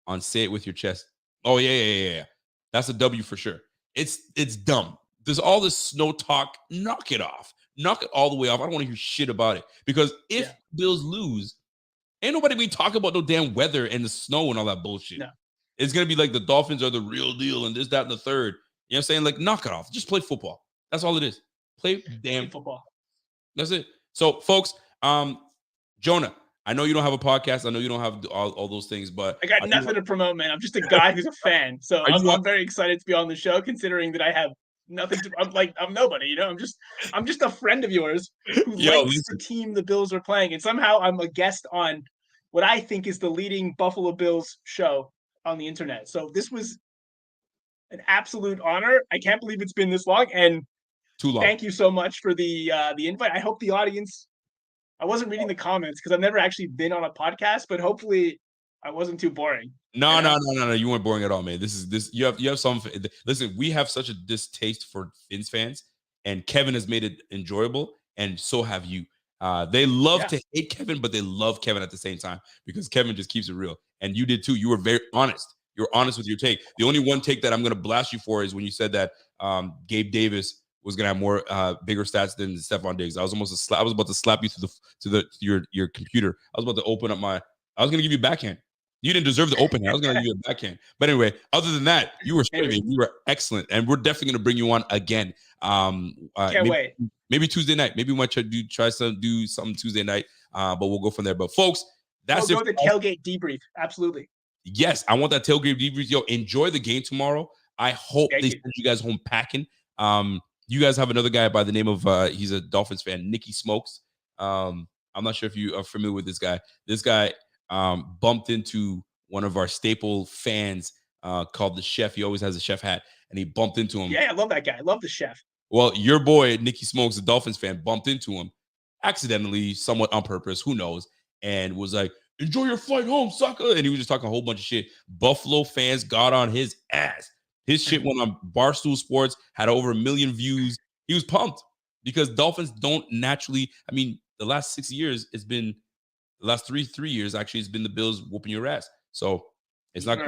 on Say It With Your Chest. Oh, yeah. That's a W for sure. It's dumb. There's all this snow talk. Knock it off. Knock it all the way off. I don't want to hear shit about it. Because if Bills lose, ain't nobody be talking about no damn weather and the snow and all that bullshit. No. It's going to be like the Dolphins are the real deal and this, that, and the third. You know what I'm saying? Like, knock it off. Just play football. That's all it is. Play damn
football.
That's it. So, folks, Jonah, I know you don't have a podcast. I know you don't have all those things, but
I got nothing to promote, man. I'm just a guy who's a fan. So I'm very excited to be on the show, considering that I have nothing to. I'm nobody. I'm just a friend of yours who likes the team the Bills are playing, and somehow I'm a guest on what I think is the leading Buffalo Bills show on the internet. So this was an absolute honor. I can't believe it's been this long, and
too long.
Thank you so much for the invite. I hope the audience. I wasn't reading the comments because I've never actually been on a podcast, but hopefully I wasn't too boring.
No. You weren't boring at all, man. You have some. Listen, we have such a distaste for Fins fans, and Kevin has made it enjoyable, and so have you. They love to hate Kevin, but they love Kevin at the same time because Kevin just keeps it real. And you did too. You were very honest. You were honest with your take. The only one take that I'm going to blast you for is when you said that Gabe Davis was going to have more bigger stats than Stephon Diggs. I was about to slap you to your computer. I was about to open up I was going to give you a backhand. You didn't deserve the open hand. I was going to give you a backhand. But anyway, other than that, you were straight. You were excellent, and we're definitely going to bring you on again.
Can't wait.
Maybe Tuesday night. Maybe we might try to do something Tuesday night. But we'll go from there. But folks, that's
it. We'll go the tailgate debrief. Absolutely.
Yes, I want that tailgate debrief. Yo, enjoy the game tomorrow. I hope they send you guys home packing. You guys have another guy by the name of he's a Dolphins fan, Nicky Smokes. I'm not sure if you are familiar with this guy. This guy bumped into one of our staple fans called the Chef. He always has a chef hat, and he bumped into him.
Yeah, I love that guy. I love the Chef.
Well, your boy Nicky Smokes, the Dolphins fan, bumped into him accidentally, somewhat on purpose, who knows, and was like, "Enjoy your flight home, sucker!" And he was just talking a whole bunch of shit. Buffalo fans got on his ass. His shit went on Barstool Sports, had over 1 million views. He was pumped because Dolphins don't naturally. I mean, the last 6 years, it's been the last three years. Actually, it's been the Bills whooping your ass. So it's not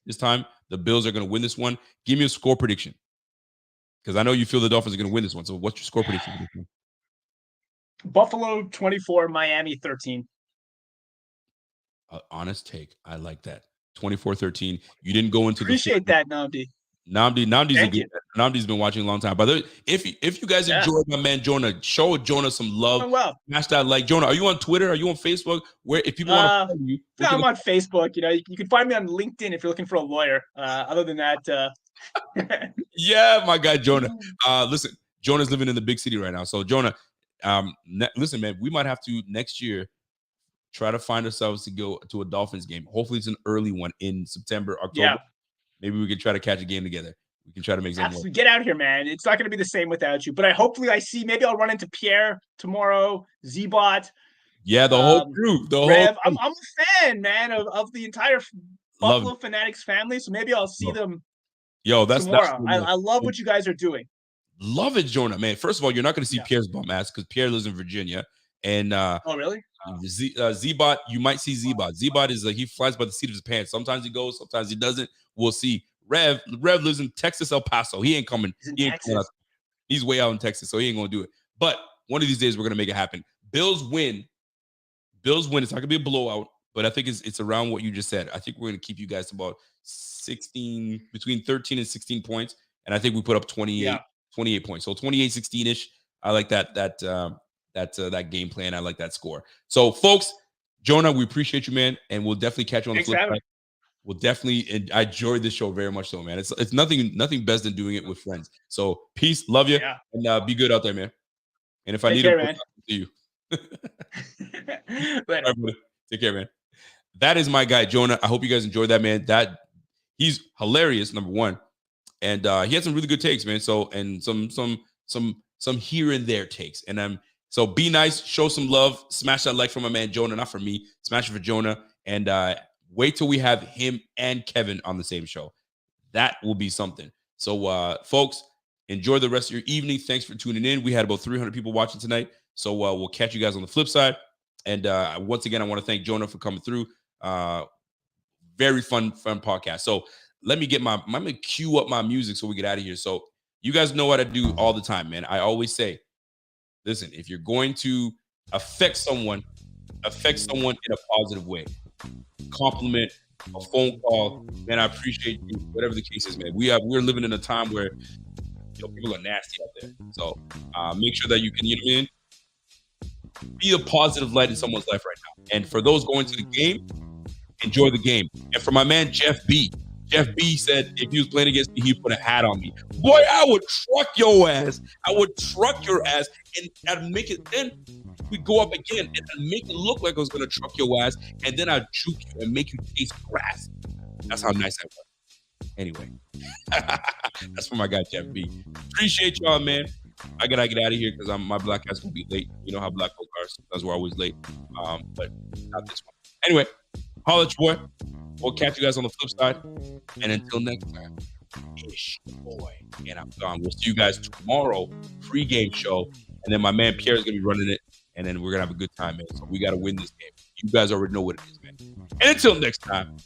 this time. The Bills are going to win this one. Give me a score prediction because I know you feel the Dolphins are going to win this one. So what's your score prediction?
Buffalo 24, Miami 13.
Honest take. I like that. 24-13. You didn't go into
appreciate that, Namdi.
Namdi's been watching a long time. But if you guys enjoyed my man Jonah, show Jonah some love.
Oh, well.
Smash that like. Jonah, are you on Twitter? Are you on Facebook? Where if people want to follow you?
No, I'm on Facebook. You can find me on LinkedIn if you're looking for a lawyer. Other than that,
yeah, my guy Jonah. Listen, Jonah's living in the big city right now. So Jonah, listen, man, we might have to next year try to find ourselves to go to a Dolphins game. Hopefully it's an early one in September, October.
Yeah.
Maybe we can try to catch a game together. We can try to make some more.
Get out here, man. It's not going to be the same without you. But hopefully I see, maybe I'll run into Pierre tomorrow, Z-Bot.
Yeah, the whole crew.
Rev. I'm a fan, man, of the entire Buffalo Fanatics family. So maybe I'll see them tomorrow. I love what you guys are doing.
Love it, Jonah, man. First of all, you're not going to see Pierre's bum ass because Pierre lives in Virginia. And
oh, really?
Z-Bot, you might see Z-Bot. Z-Bot is like he flies by the seat of his pants. Sometimes he goes, sometimes he doesn't. We'll see. Rev lives in Texas, El Paso. He ain't coming. He's way out in Texas, so he ain't gonna do it. But one of these days, we're gonna make it happen. Bills win. It's not gonna be a blowout, but I think it's around what you just said. I think we're gonna keep you guys to about 16, between 13 and 16 points, and I think we put up 28 points. So 28-16-ish. I like that game plan. I like that score. So, folks, Jonah, we appreciate you, man, and we'll definitely catch you on the flip side. We'll definitely, and I enjoyed this show very much so, man. It's nothing best than doing it with friends. So peace, love you, and be good out there, man. And if I need to, I'll see you. Right, take care, man. That is my guy, Jonah. I hope you guys enjoyed that, man. He's hilarious, number one, and he had some really good takes, man. So and some here and there takes, and so be nice, show some love, smash that like for my man Jonah, not for me. Smash it for Jonah, and wait till we have him and Kevin on the same show. That will be something. So, folks, enjoy the rest of your evening. Thanks for tuning in. We had about 300 people watching tonight. So we'll catch you guys on the flip side. And once again, I want to thank Jonah for coming through. Very fun podcast. So let me I'm going to cue up my music so we get out of here. So you guys know what I do all the time, man. I always say, listen, if you're going to affect someone in a positive way. Compliment, a phone call, man. I appreciate you. Whatever the case is, man. We're living in a time where people are nasty out there. So make sure that you can, be a positive light in someone's life right now. And for those going to the game, enjoy the game. And for my man Jeff B said if he was playing against me, he'd put a hat on me. Boy, I would truck your ass. I would truck your ass, and I'd make it. Then we go up again, and I'd make it look like I was gonna truck your ass, and then I'd juke you and make you taste grass. That's how nice I was. Anyway, that's for my guy Jeff B. Appreciate y'all, man. I gotta get out of here because my black ass gonna be late. You know how black folk are. Sometimes we're always late. But not this one. Anyway, holla at your boy. We'll catch you guys on the flip side. And until next time, it's your boy. And I'm gone. We'll see you guys tomorrow, pregame show. And then my man Pierre is gonna be running it. And then we're gonna have a good time, man. So we gotta win this game. You guys already know what it is, man. And until next time,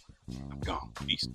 I'm gone. Peace.